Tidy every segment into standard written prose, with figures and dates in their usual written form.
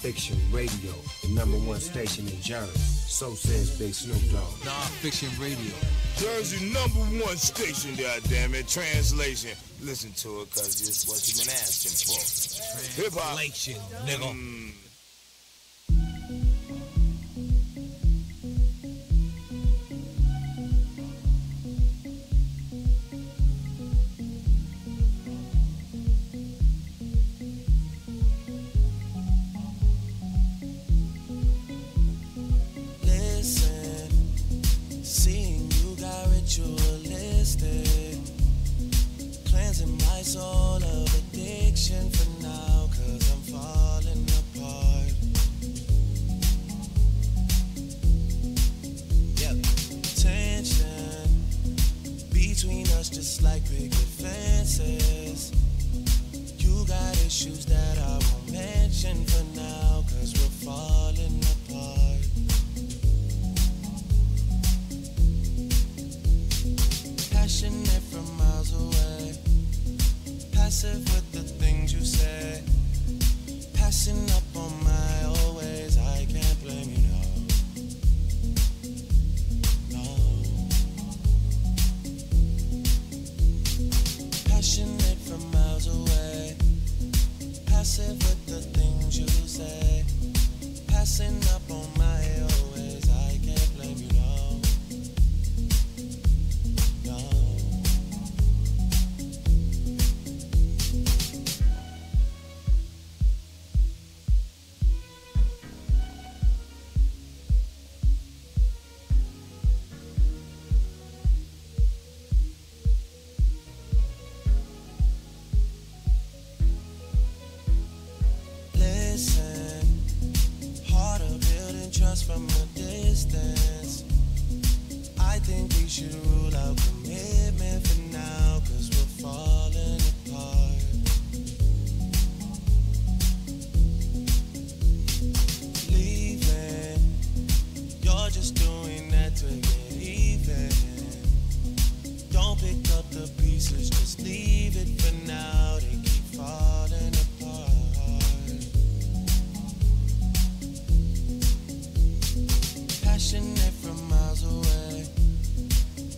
Non-fiction radio, the #1 station in Jersey. So says Big Snoop Dogg. Non-fiction radio. Jersey #1 station, goddammit. Translation. Listen to it, cause it's what you've been asking for. Hip-hop. Translation, nigga. Cleansing my soul of addiction for now, 'cause I'm falling apart. Yep. Tension between us just like picket fences. You got issues that I won't mention for now, 'cause we're falling apart. Passionate from miles away, passive with the things you say, passing up on my always. I can't blame you, no, no. Passionate from miles away, passive with the things you say, passing up on my always. I can't blame you, no. From a distance, I think we should rule out commitment for now, 'cause we're falling apart. Leaving, you're just doing that to get even. Don't pick up the pieces, just leave it for now. They keep falling apart. Passionate from miles away,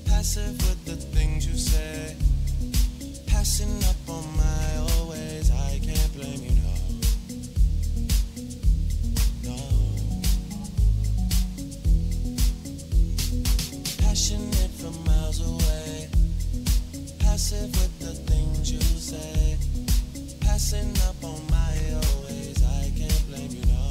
passive with the things you say, passing up on my always. I can't blame you, no, no. Passionate from miles away, passive with the things you say, passing up on my always. I can't blame you, no.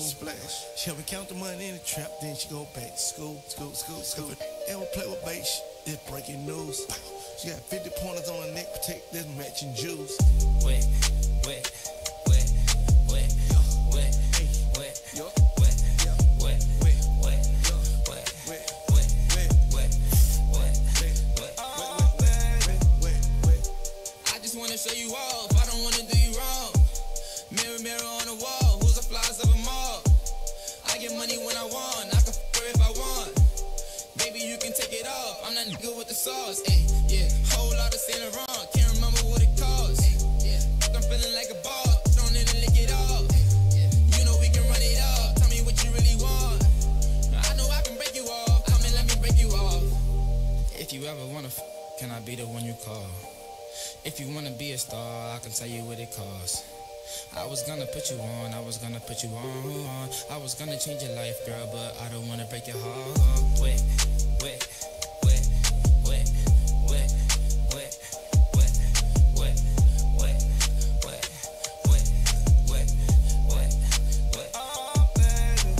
Splash. She help me count the money in the trap, then she go back to school. Ever play with bass? It's breaking news. She got 50 pointers on her neck, protect this matching jewels. Wet, wet, wet, wet, wet, wet, wet, wet, wet, wet. I just wanna show you off, I don't wanna do you wrong. Mirror, mirror on the wall, who's the flies of them all? I get money when I want, I can f*** her if I want. Baby, you can take it off, I'm not good with the sauce. Ay, yeah, whole lot of Saint Laurent, can't remember what it costs. Yeah, I'm feeling like a ball, don't need to lick it off. You know we can run it off, tell me what you really want. I know I can break you off, come and let me break you off. If you ever wanna can I be the one you call? If you wanna be a star, I can tell you what it costs. I was gonna put you on, I was gonna put you on. I was gonna change your life, girl, but I don't wanna break your heart. Wet, wet, wet, wet, wet, wet, wet, wet, wet, wet, wet, wet, wet, wet. Oh, baby.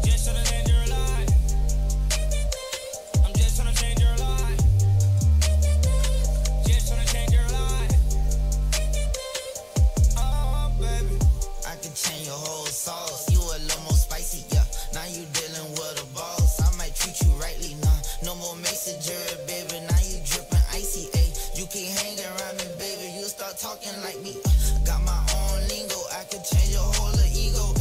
Just tryna change your life. I'm just tryna change your life. Just tryna change your life. I can change your whole sauce. You a little more spicy, yeah. Now you dealing with a boss. I might treat you rightly, nah. No more messenger, baby. Now you dripping icy, ayy. You keep hanging around me, baby. You start talking like me. Got my own lingo. I can change your whole ego.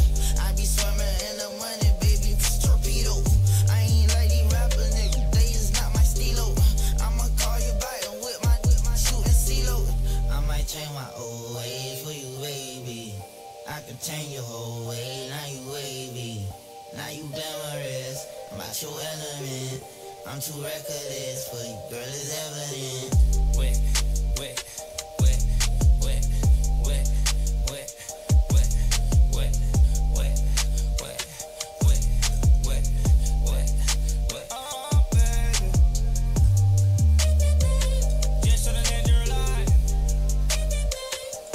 I be swimming in the money, baby. Torpedo. I ain't like these rappers, nigga. They is not my stilo. I'ma call you back and with my shooting CeeLo. I might change my old ways for you, baby. I can change your whole way, now you wavy. Now you glamorous, I'm out your element. I'm too reckless for you, girl, it's evident. Wet, wet, wet, wet, wet, wet, wet, wet, wet, wet, wet, wet, wet, wet. Oh, baby. Just tryna change your life.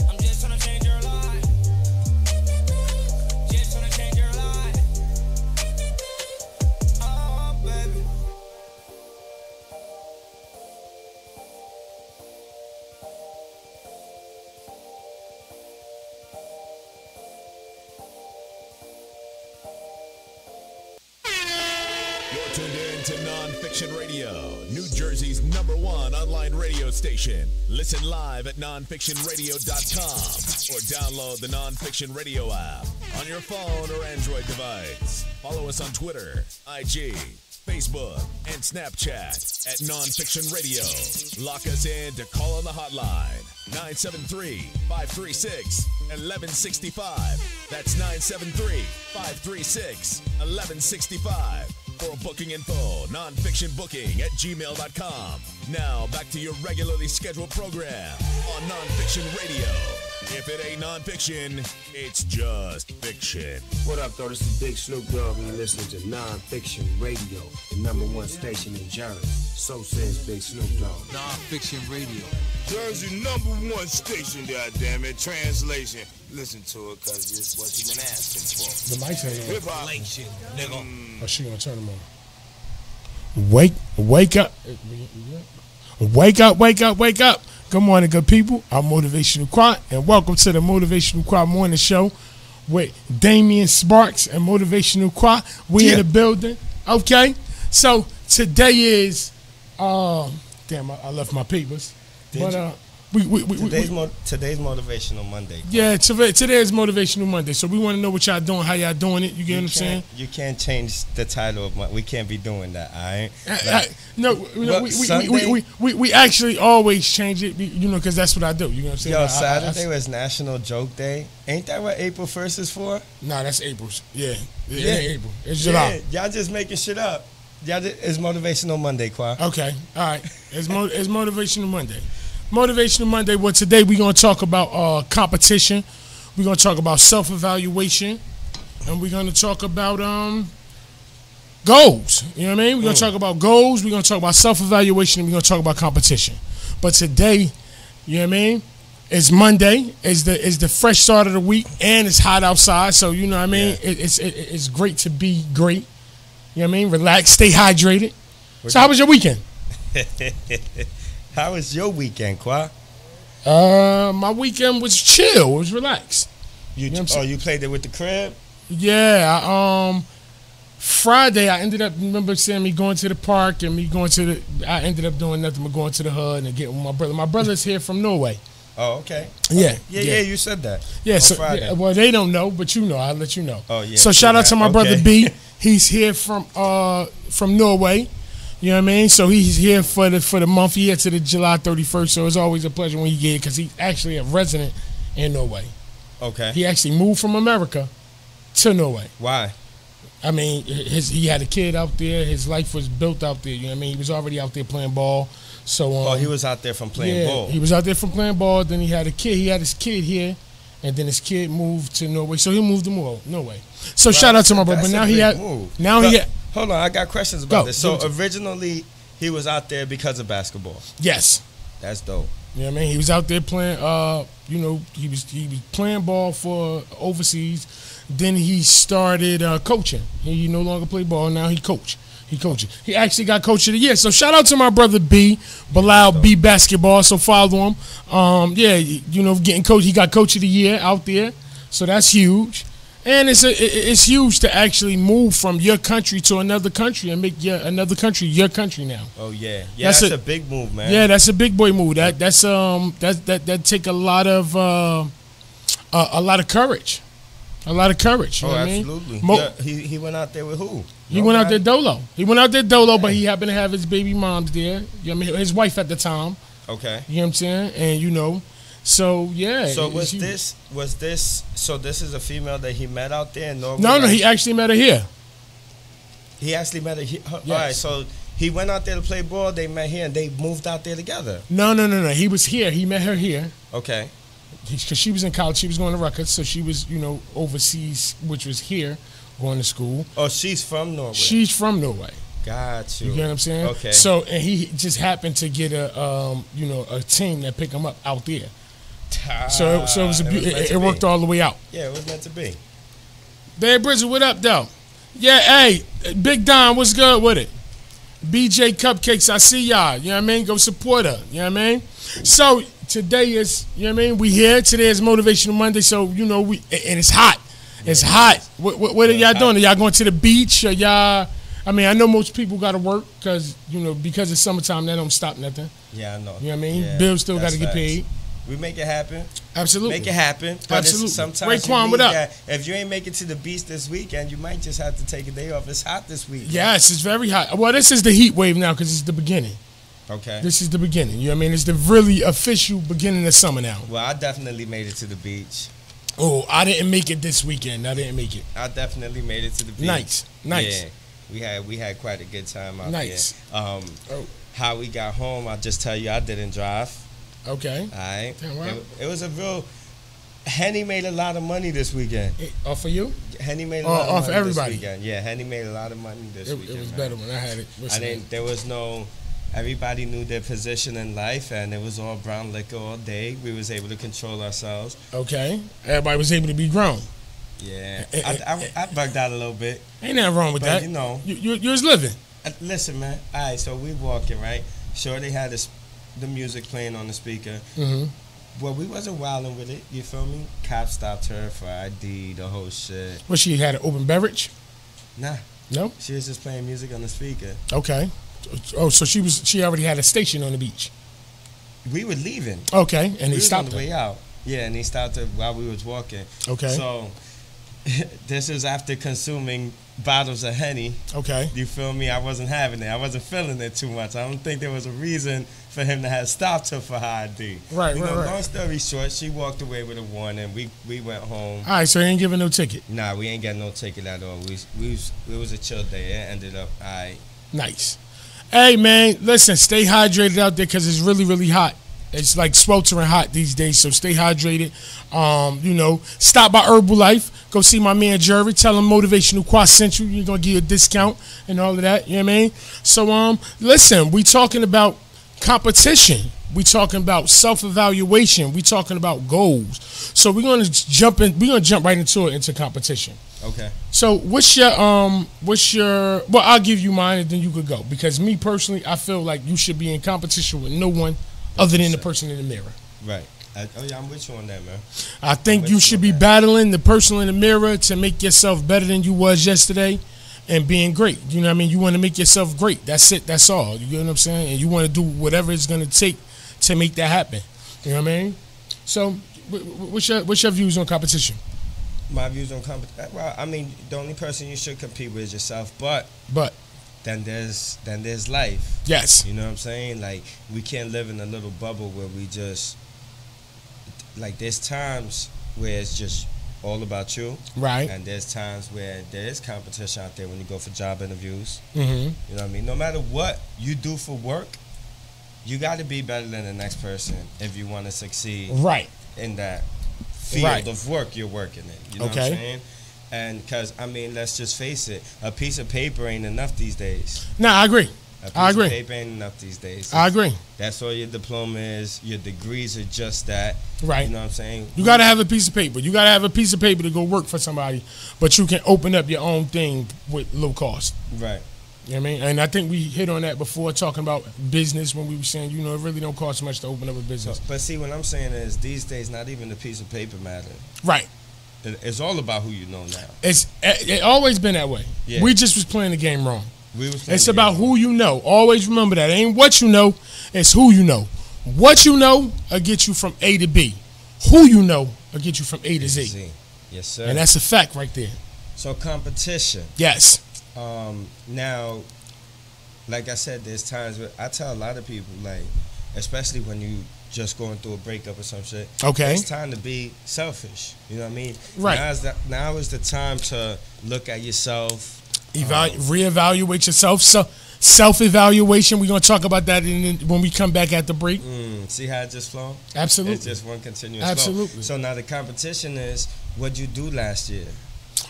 I'm just tryna change your life. Just tryna change your life. Oh, baby. You're tuned in to Nonfiction Radio, New Jersey's #1 online radio station. Listen live at nonfictionradio.com or download the Nonfiction Radio app on your phone or Android device. Follow us on Twitter, IG, Facebook, and Snapchat at Nonfiction Radio. Lock us in to call on the hotline, 973-536-1165. That's 973-536-1165. For booking info, nonfictionbooking@gmail.com. Now, back to your regularly scheduled program on Nonfiction Radio. If it ain't nonfiction, it's just fiction. What up, though? This is Big Snoop Dogg, and you're listening to Nonfiction Radio, the #1 station in Jersey. So says Big Snoop Dogg. Nonfiction Radio. Jersey #1 station, goddammit. Translation. Listen to it, cause it's what you been asking for. The mic's ain't on. Hip hop. Nigga. Oh, she gonna turn them on. Wake up. Wake up. Good morning, good people. I'm Motivational Qa, and welcome to the Motivational Qa Morning Show with Damien Sparks and Motivational Qa. We in the building. Okay. So today is damn, I left my papers. Today's Motivational Monday. Yeah, today is Motivational Monday. So we want to know what y'all doing, how y'all doing it. You get what I'm saying? You can't change the title of we can't be doing that. All right. We actually always change it. You know, because that's what I do. You know what I'm saying? Yo, Saturday was National Joke Day. Ain't that what April 1st is for? Nah, that's April's. Yeah. It ain't April. It's July. Y'all just making shit up. It's Motivational Monday, Qua. Okay. All right. It's Motivational Monday. Motivational Monday. Well, today we're going to talk about competition. We're going to talk about self-evaluation. And we're going to talk about goals. You know what I mean? We're going to talk about goals. We're going to talk about self-evaluation. And we're going to talk about competition. But today, you know what I mean? It's Monday. It's the fresh start of the week, and it's hot outside. So you know what I mean. Yeah. It's great to be great. You know what I mean. Relax, stay hydrated. So how was your weekend? How was your weekend, Qua? My weekend was chill. It was relaxed. You played it with the crib? Yeah. Friday, I ended up, remember saying me going to the park and I ended up doing nothing but going to the hood and getting with my brother. My brother's here from Norway. Oh, okay. Yeah. Yeah, you said that. Yeah, so Friday. Well, they don't know, but you know, I'll let you know. Oh, yeah. So shout out to my brother B. He's here from Norway. You know what I mean? So he's here for the month. He here to the July 31st. So it's always a pleasure when he get here because he's actually a resident in Norway. Okay. He actually moved from America to Norway. Why? I mean, he had a kid out there. His life was built out there. You know what I mean? He was already out there playing ball. So he was out there from playing ball. He was out there from playing ball. Then he had a kid. He had his kid here, and then his kid moved to Norway. So he moved to Norway. So shout out to my brother. But now Hold on, I got questions about this. So originally he was out there because of basketball. Yes. That's dope. You know what I mean? He was out there playing. He was playing ball for overseas. Then he started coaching. He no longer play ball. Now he coaching. He actually got coach of the year. So shout out to my brother B, Bilal B Basketball. So follow him. Getting coach. He got coach of the year out there. So that's huge. And it's huge to actually move from your country to another country and make another country your country now. Oh yeah, that's a big move, man. Yeah, that's a big boy move. That take a lot of courage. A lot of courage. You know what absolutely. I mean? He went out there with who? He went out there dolo. But he happened to have his baby moms there. You know what I mean? His wife at the time. Okay. You know what I'm saying? And so yeah. So this is a female that he met out there in Norway? No, he actually met her here. He actually met her here. Yes. All right, so he went out there to play ball, they met here and they moved out there together. No. He was here. He met her here. Okay. Because she was in college, she was going to Rutgers, so she was, overseas, which was here, going to school. Oh, she's from Norway. She's from Norway. Got you. You get what I'm saying? Okay. So, and he just happened to get a team that picked him up out there. So it was it worked all the way out. Yeah, it was meant to be. Dave Bridget, what up, though? Yeah, hey, Big Don, what's good with it? BJ Cupcakes, I see y'all. You know what I mean? Go support her. You know what I mean? So today is, you know what I mean? We here. Today is Motivational Monday, so and it's hot. It's hot. What are y'all doing? Are y'all going to the beach? Or y'all? I mean, I know most people got to work because it's summertime. That don't stop nothing. Yeah, I know. You know what I mean? Yeah, Bills still got to get paid. We make it happen. Absolutely. Make it happen. But absolutely. Sometimes Raekwon, what up? If you ain't make it to the beach this weekend, you might just have to take a day off. It's hot this week. Yes, it's very hot. Well, this is the heat wave now because it's the beginning. Okay. This is the beginning. You know what I mean? It's the really official beginning of summer now. Well, I definitely made it to the beach. Oh, I didn't make it this weekend. I didn't make it. I definitely made it to the beach. Nice. Yeah, we had quite a good time out nice. there. How we got home, I'll just tell you, I didn't drive. Okay. All right. Damn right. It was a real. Henny made a lot of money this weekend. For you? Henny made a lot of money for everybody. This weekend. Yeah, Henny made a lot of money this weekend. It was man. better when I had it. There was no. Everybody knew their position in life, and it was all brown liquor all day. We was able to control ourselves. Okay. Everybody was able to be grown. Yeah. I bugged out a little bit. Ain't nothing wrong with that. You know. You was living. Listen, man. All right, so we walking, right? Sure, they had the music playing on the speaker. Mm-hmm. Well, we wasn't wilding with it. You feel me? Cops stopped her for ID, the whole shit. Well, she had an open beverage? Nah. No? She was just playing music on the speaker. Okay. Oh, so she already had a station on the beach. We were leaving. Okay, and he stopped on the way out. Yeah, and he stopped her while we was walking. Okay. So this is after consuming bottles of Henny. Okay. You feel me? I wasn't having it. I wasn't feeling it too much. I don't think there was a reason for him to have stopped her for her ID. Right. Long story short, she walked away with a warning. We went home. All right, so he ain't giving no ticket. Nah, we ain't got no ticket at all. It was a chill day. It ended up all right. Nice. Hey, man, listen, stay hydrated out there because it's really, really hot. It's like sweltering hot these days, so stay hydrated. Stop by Herbalife. Go see my man Jerry. Tell him Motivational Qa sent you. You're going to get a discount and all of that. You know what I mean? So, listen, we talking about competition. We talking about self-evaluation. We talking about goals. So we're gonna jump right into competition. Okay. So what's your well, I'll give you mine and then you could go. Because me personally, I feel like you should be in competition with no one other than the person in the mirror. Right. I'm with you on that, man. I think you should be battling the person in the mirror to make yourself better than you was yesterday and being great. You know what I mean? You want to make yourself great. That's it. That's all. You know what I'm saying? And you want to do whatever it's going to take to make that happen. You know what I mean? So what's your views on competition? My views on competition. Well, I mean, the only person you should compete with is yourself, but then there's life. Yes. You know what I'm saying? Like, we can't live in a little bubble where we just, like, there's times where it's just all about you. Right. And there's times where there is competition out there when you go for job interviews. Mm-hmm. You know what I mean? No matter what you do for work, you got to be better than the next person if you want to succeed. Right. In that field of work you're working in. You know what I'm saying? And because, I mean, let's just face it, a piece of paper ain't enough these days. Nah, I agree. A piece of paper ain't enough these days. I agree. That's all your diploma is. Your degrees are just that. Right. You know what I'm saying? You got to have a piece of paper. You got to have a piece of paper to go work for somebody, but you can open up your own thing with low cost. Right. You know what I mean? And I think we hit on that before talking about business when we were saying, you know, it really don't cost much to open up a business. But see, what I'm saying is these days, not even the piece of paper matter. Right. It's all about who you know now. It always been that way. Yeah. We just was playing the game wrong. It's about who you know. Always remember that. It ain't what you know, it's who you know. What you know will get you from A to B. Who you know will get you from A to Z. Yes, sir. And that's a fact right there. So competition. Yes. Now, like I said, there's times where I tell a lot of people, like, especially when you just going through a breakup or some shit. Okay. It's time to be selfish. You know what I mean? Right. Now is the time to look at yourself. Reevaluate yourself. Self-evaluation. We're going to talk about that when we come back at the break. See how it just flow? Absolutely. It's just one continuous Absolutely. flow. So now the competition is, what'd you do last year?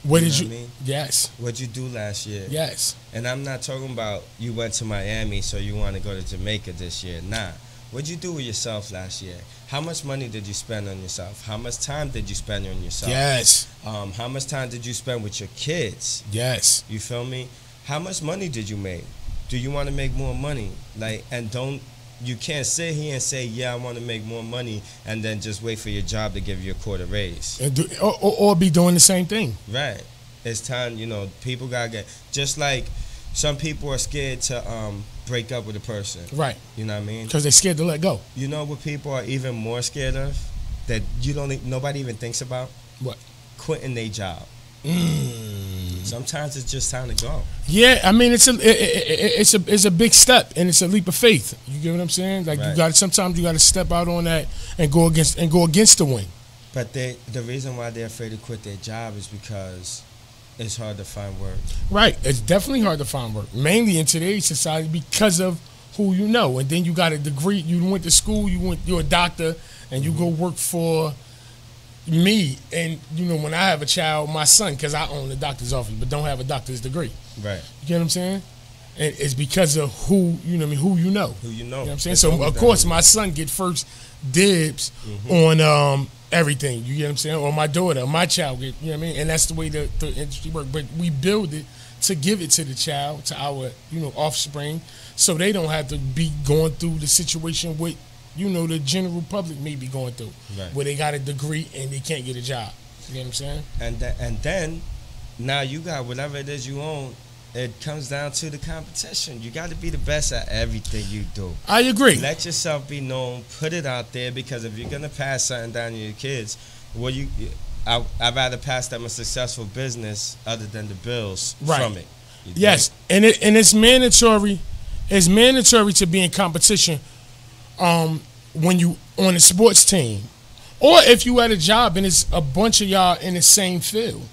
What did you? I mean? Yes. What'd you do last year? Yes. And I'm not talking about you went to Miami, so you want to go to Jamaica this year. Nah. What'd you do with yourself last year? How much money did you spend on yourself? How much time did you spend on yourself? Yes. How much time did you spend with your kids? Yes. You feel me? How much money did you make? Do you want to make more money? Like, and you can't sit here and say, yeah, I want to make more money, and then just wait for your job to give you a quarter raise. Or be doing the same thing. Right. It's time, you know, people got to get, just like some people are scared to break up with a person. Right. You know what I mean? Because they're scared to let go. You know what people are even more scared of? That nobody even thinks about? What? Quitting their job. Sometimes it's just time to go. Yeah, I mean it's a big step and it's a leap of faith. You get what I'm saying? Like right. Sometimes you got to step out on that and go against the wind. But the reason why they're afraid to quit their job is because it's hard to find work. Right, it's definitely hard to find work, mainly in today's society because of who you know. And then you got a degree, you went to school, you're a doctor, and you go work for me. And you know, when I have a child, my son, because I own the doctor's office, but don't have a doctor's degree. Right. You get what I'm saying? And it's because of who you know. Who you know. Who you know. You know what I'm saying? So of course, my son get first dibs on everything. You get what I'm saying? Or my daughter, or my child get. You know what I mean? And that's the way the industry works. But we build it to give it to the child, to our offspring, so they don't have to be going through the situation with the general public may be going through, right, where they got a degree and they can't get a job. You know what I'm saying? And then now you got whatever it is you own. It comes down to the competition. You got to be the best at everything you do. I agree. Let yourself be known. Put it out there, because if you're gonna pass something down to your kids, well, I'd rather pass them a successful business other than the bills from it. Yes, and it's mandatory. It's mandatory to be in competition when you on a sports team, or if you at a job and it's a bunch of y'all in the same field.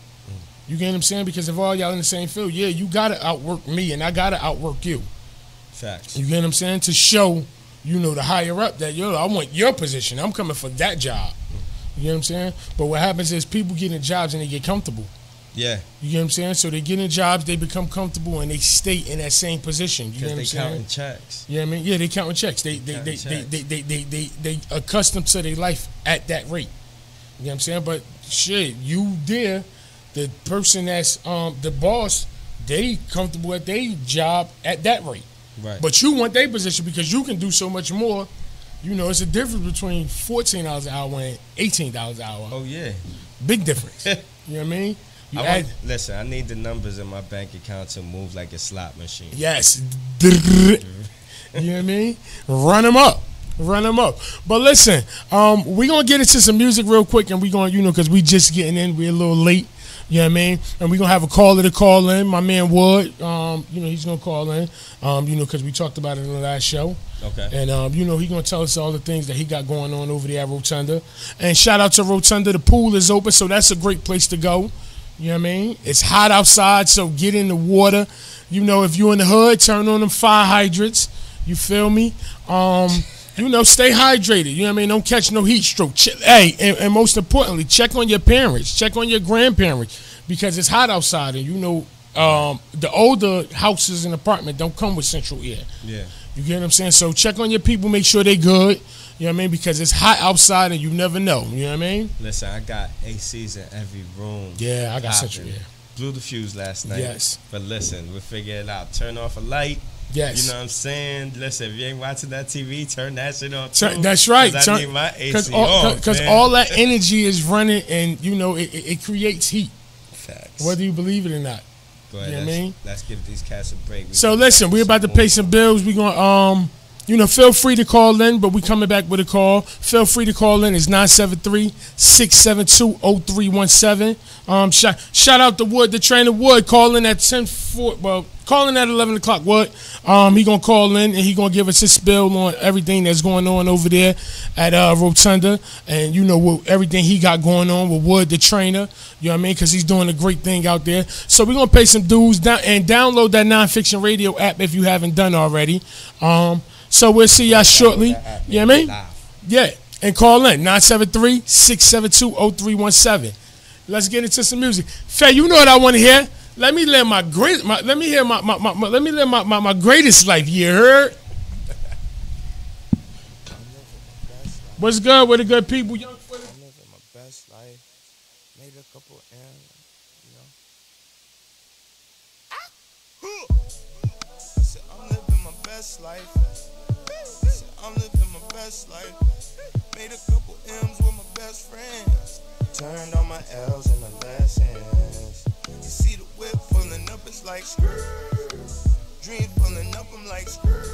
You get what I'm saying? Because if all y'all in the same field, yeah, you gotta outwork me and I gotta outwork you. Facts. You get what I'm saying? To show, the higher up that I want your position. I'm coming for that job. You get what I'm saying? But what happens is people get in jobs and they get comfortable. Yeah. You get what I'm saying? So they get in jobs, they become comfortable, and they stay in that same position. You get what I'm Because they saying? counting checks. Yeah, I mean, yeah, they counting checks. They accustomed to their life at that rate. You know what I'm saying? But shit, you there, the person that's the boss, they comfortable at their job at that rate. Right. But you want their position because you can do so much more. You know, it's a difference between $14 an hour and $18 an hour. Oh, yeah. Big difference. You know what I mean? Listen, I need the numbers in my bank account to move like a slot machine. Yes. You know what I mean? Run them up. But listen, we're going to get into some music real quick, and we're going to, because we just getting in. We're a little late. You know what I mean? And we're going to have a caller to call in. My man Wood, he's going to call in, because we talked about it in the last show. Okay. And, he's going to tell us all the things that he got going on over there at Rotunda. And shout out to Rotunda. The pool is open, so that's a great place to go. You know what I mean? It's hot outside, so get in the water. If you're in the hood, turn on them fire hydrants. You feel me? Stay hydrated. You know what I mean? Don't catch no heat stroke. Hey, and most importantly, check on your parents. Check on your grandparents because it's hot outside. And, the older houses and apartments don't come with central air. Yeah. You get what I'm saying? So check on your people. Make sure they good. You know what I mean? Because it's hot outside and you never know. You know what I mean? Listen, I got ACs in every room. Yeah, I got central air. Blew the fuse last night. Yes. But listen, we'll figure it out. Turn off a light. Yes. You know what I'm saying? Listen, if you ain't watching that TV, turn that shit on. That's right. I need my AC on. Because all that energy is running and, it creates heat. Facts. Whether you believe it or not. Go ahead. You know what I mean? Let's give these cats a break. So listen, we're about to pay some bills. We're going to, feel free to call in, but we coming back with a call. Feel free to call in. It's 973-672-0317. Shout out to Wood, the trainer Wood, calling at 11 o'clock, Wood. He going to call in, and he going to give us his spill on everything that's going on over there at Rotunda. And, everything he got going on with Wood, the trainer. You know what I mean? Because he's doing a great thing out there. So we're going to pay some dues and download that Nonfiction Radio app if you haven't done already. So we'll see y'all shortly. You know what I mean? Yeah. And call in 973-672-0317. Let's get into some music. Faye, you know what I want to hear? Let me live my greatest life. You heard? What's good with the good people? Young Twitter? I'm living my best life. Made a couple M's, I said I'm living my best life. I'm living my best life. Made a couple M's with my best friends. Turned all my L's into lessons. You see the whip pulling up, it's like skirt. Dream pulling up, I'm like skirt.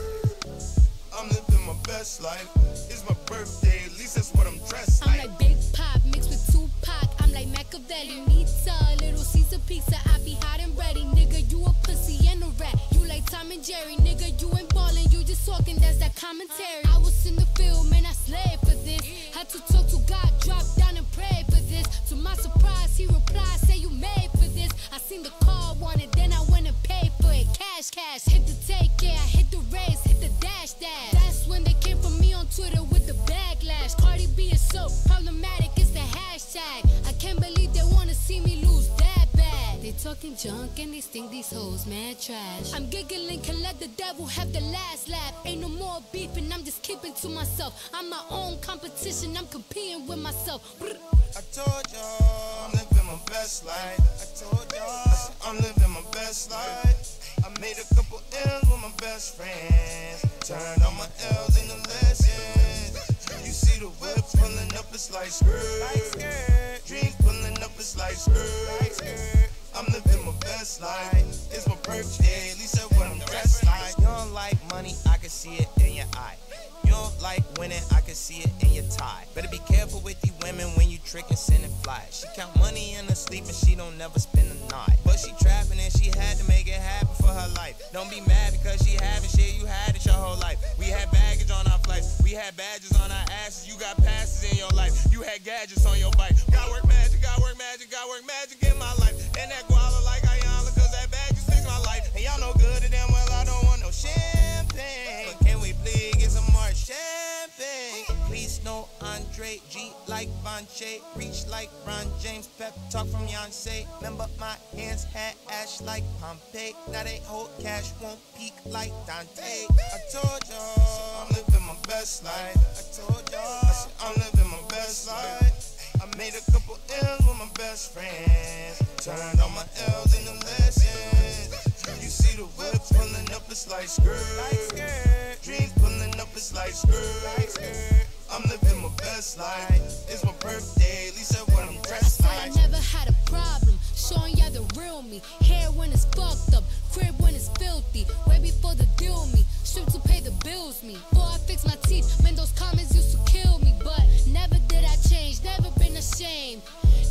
I'm living my best life. It's my birthday, at least that's what I'm dressed like. I'm like Big Pop mixed with Tupac. I'm like Machiavelli. Pizza, Little Caesar pizza. I be hot and ready. Nigga, you a pussy and a rat. You like Tom and Jerry. Nigga, you ain't ballin', you just talking, that's that commentary. I was in the field, man, I slaved for this. Had to talk to God, drop down and pray for this. To my surprise, he replied, say you made for this. I seen the car, wanted, then I went and paid for it. Cash, hit the take care, hit the race, hit the dash. That's when they came for me on Twitter with the backlash. Cardi B is so problematic, it's the hashtag. I can't believe they wanna see me lose that bad. They talking junk and they think these hoes mad trash. I'm giggling, can let the devil have the last laugh. Ain't no more beefing, I'm just keeping to myself. I'm my own competition, I'm competing with myself. I told y'all I'm living my best life. I told y'all I'm living my best life. I made a couple M's with my best friends. Turned all my L's into lessons. You see the whip pulling up, it's like skirt. Dreams pulling up, it's like skirt. I'm living my best life. It's my birthday, at least that's what I'm dressed like. You don't like money, I can see it in your eye. You don't like winning, I can see it in your tie. Better be careful with these women when you trick and send and fly. She count money in her sleep and she don't never spend a night. But she trapping and she had to make it happen for her life. Don't be mad because she having shit, you had it your whole life. We had baggage on our flights, we had badges on our asses. You got passes in your life, you had gadgets on your bike. Got work magic, got work magic, got work magic in my life. And that guala like Ayala, cause that bag just fixed my life. And y'all know good and damn well I don't want no champagne. But can we please get some more champagne? Please no Andre G like Bonche, reach like like Ron James, pep talk from Beyonce. Remember my hands had ash like Pompeii. Now they hold cash, won't peak like Dante. I told y'all I'm living my best life. I told y'all I said I'm living my best life. I made a couple L's with my best friends. Turned all my L's into lessons. You see the whip pulling up, it's like skirt. Dreams pulling up, it's like skirt. I'm living my best life. It's my birthday, at least that's what I'm dressed like. I never had a problem showing y'all the real me. Hair when it's fucked up, crib when it's filthy. Way before the deal me, strip to pay the bills me. Before I fix my teeth, man, those comments used to kill me. But never did I change, never been ashamed.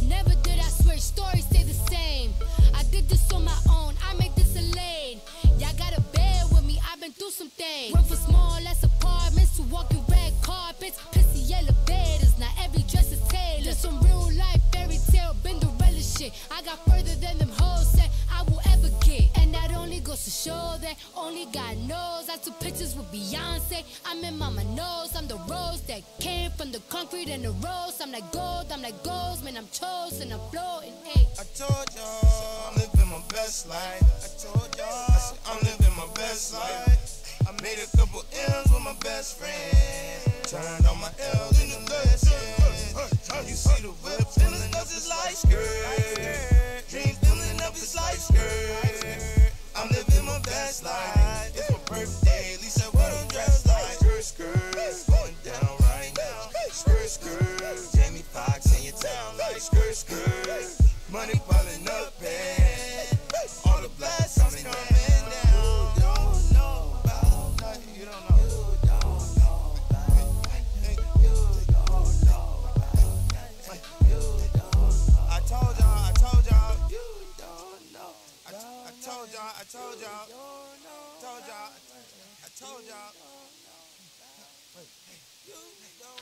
Never did I switch, stories stay the same. I did this on my own, I made this a lane. Y'all gotta bear with me, I've been through some things. Went from small ass apartments to walking red carpets, pissy elevators, now every dress is tailored. This some real life fairy tale, Cinderella shit. I got further than them hoes said I will ever get. And that only goes to show that only God knows. I took pictures with Beyonce, I'm in mama knows. I'm the rose that came from the concrete and the rose. I'm like gold, man, I'm chosen, I'm floating, hey. I told y'all I'm living my best life. I told y'all I said I'm living my best life. I made a couple M's with my best friend. Turned all my L's into lessons. You see the whip pulling up, it's like skirt. Dreams pulling up, it's like skirt. I'm living my best life. It's my birthday, at least that's what I'm dressed like. Skirt, it's going down right now. Skirt, Jamie Foxx in your town like skirt. Money piling up and all the blacks coming down. You don't know about nothing. You don't know. You don't know about nothing. You don't know about nothing. You don't know. I told y'all. You don't know. I told y'all. I told y'all. Wait, you don't know.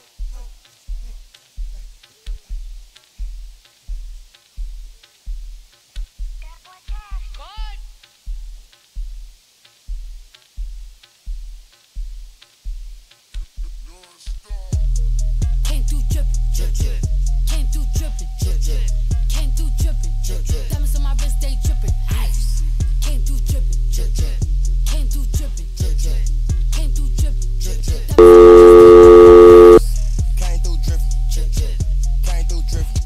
Came through drippin', came through drippin', came through drippin', diamonds on my wrist, they drippin', ice. Came through drippin', came through drippin', came through drippin', Came through drippin', came through drippin',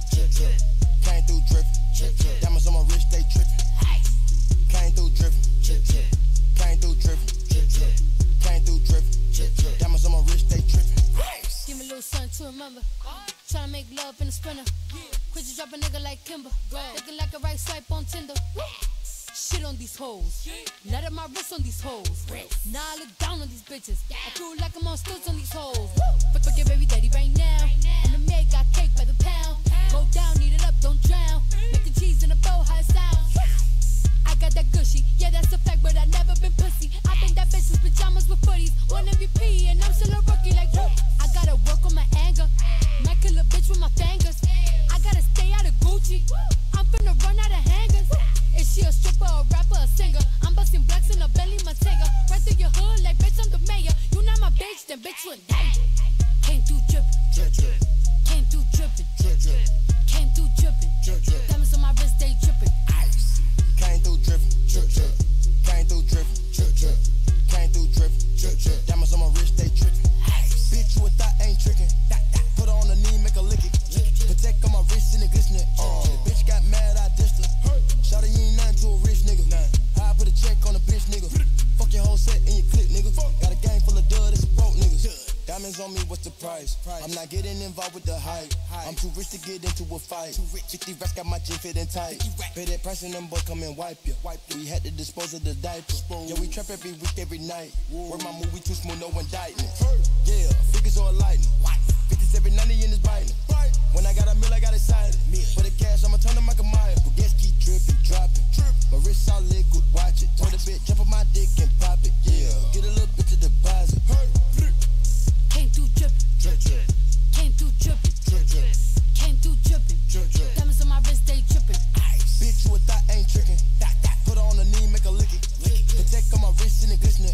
came through drippin', diamonds on my wrist, they drippin', ice. Came through drippin', came through drippin', came through drippin', diamonds on my wrist, they drippin'. give me a little something to remember. Tryna make love in the sprinter. Quit you drop a nigga like Kimber. Looking like a right swipe on Tinder. Shit on these hoes. Let up my wrist on these hoes. Now I look down on these bitches. I feel like I'm on stilts on these hoes. Fuck your baby daddy right now. And the maid got cake by the pound. Go down, eat it up, don't drown. Making cheese in a bowl, how it sounds. I got that gushy, yeah, that's a fact, but I never been pussy. I've been that bitch with pajamas with footies. One MVP, and I'm still a rookie, like, whoop. I gotta work on my anger. Might kill a bitch with my fingers. I gotta stay out of Gucci. I'm finna run out of hangers. Is she a stripper, a rapper, a singer? I'm busting blacks in a belly, my tiger. Right through your hood, like, bitch, I'm the mayor. You not my bitch, then bitch, you in danger. Came through drippin', came through drippin', came through drippin', diamonds on my wrist, they drippin', ice. Came through drippin', came through drippin', came through drippin', diamonds on my wrist, they drippin'. Bitch, you a thought ain't trickin'. Put her on the knee, make her lick it. Protect on my wrist and it glistening. The bitch got mad, I dissed her. Shawty, you ain't nothing to a rich nigga. I put a check on a bitch nigga. Fuck your whole set and your clip, nigga. Got a gang full of dud, it's a broke niggas. Diamonds on me, what's the price? I'm not getting involved with the hype. I'm too rich to get into a fight. 50 racks got my jeans fitting tight. Pay that price and them boys come and wipe you. We had to dispose of the diaper. Yeah, we trap every week, every night. Work my movie too smooth, no indictment. Yeah, figures all lightning. 50s every 90 in this biting. When I got a meal, I got excited. For the cash, I'ma turn to Michael Myers. Gas keep dripping, dropping. My wrist all liquid, watch it. Told a bit, jump on my dick and pop it. Yeah, get a little bit to deposit. Came through drippin', came through drippin', came through drippin', diamonds on my wrist, they drippin', ice. Bitch, you a thought ain't trickin'. Put her on the knee, make her lick it. Protect on my wrist and it glistening.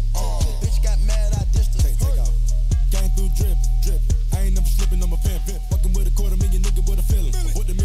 Bitch got mad, I dissed her. Take off. Came through drippin'. I ain't never slippin' on my fan. Fucking with $250,000 nigga with a feeling. Put them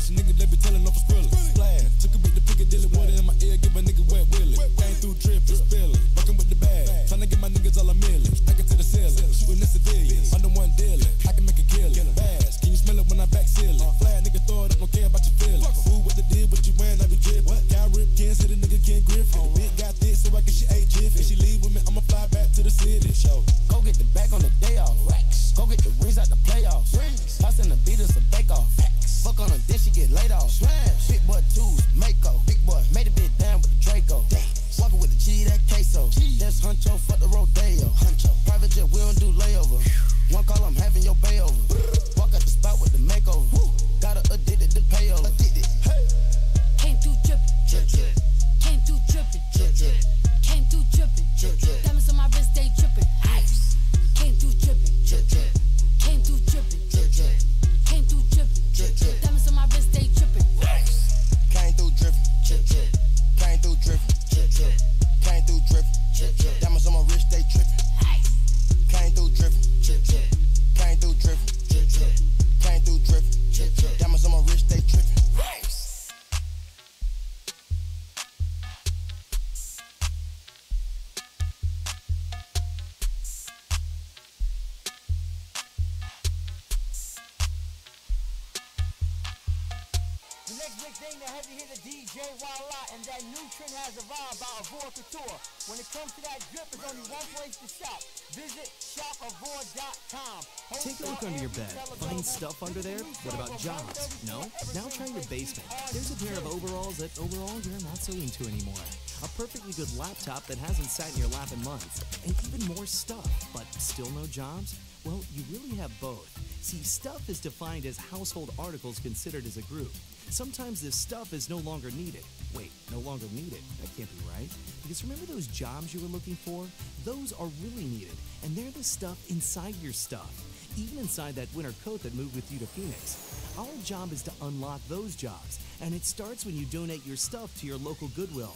ding the heavy hitter DJ Walla, and that new trend has arrived by Avora Couture. When it comes to that drip, there's only one place to shop. Visit shopavora.com. Take a look under your bed. Find stuff under there? What about jobs? No? Now try your basement. There's a pair of overalls that overall you're not so into anymore. A perfectly good laptop that hasn't sat in your lap in months. And even more stuff, but still no jobs? Well, you really have both. See, stuff is defined as household articles considered as a group. Sometimes this stuff is no longer needed. Wait, no longer needed? That can't be right. Because remember those jobs you were looking for? Those are really needed, and they're the stuff inside your stuff. Even inside that winter coat that moved with you to Phoenix. Our job is to unlock those jobs, and it starts when you donate your stuff to your local Goodwill.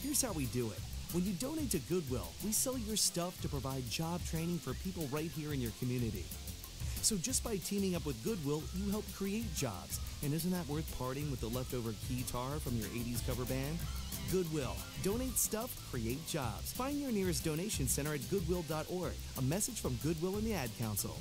Here's how we do it. When you donate to Goodwill, we sell your stuff to provide job training for people right here in your community. So just by teaming up with Goodwill, you help create jobs. And isn't that worth parting with the leftover keytar from your 80s cover band? Goodwill. Donate stuff, create jobs. Find your nearest donation center at goodwill.org. A message from Goodwill and the Ad Council.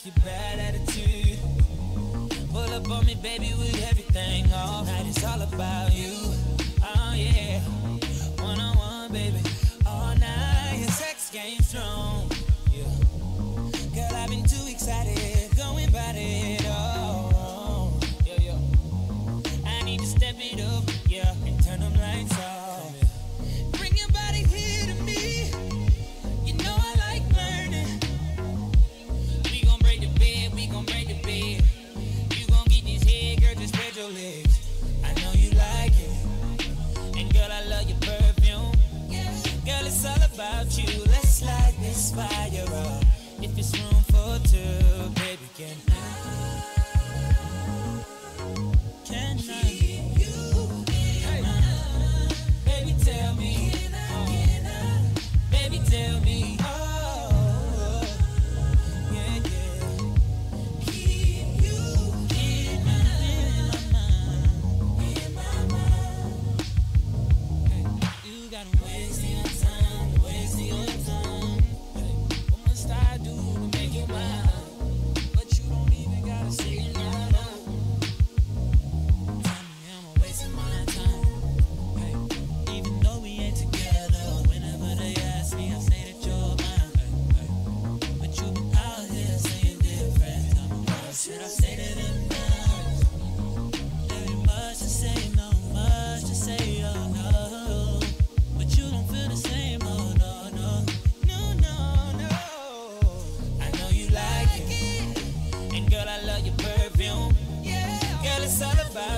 Your bad attitude. Pull up on me, baby, with everything off. Night is all about you. Oh yeah, one-on-one, baby, all night. Your sex game strong. Yeah, girl, I've been too excited, going by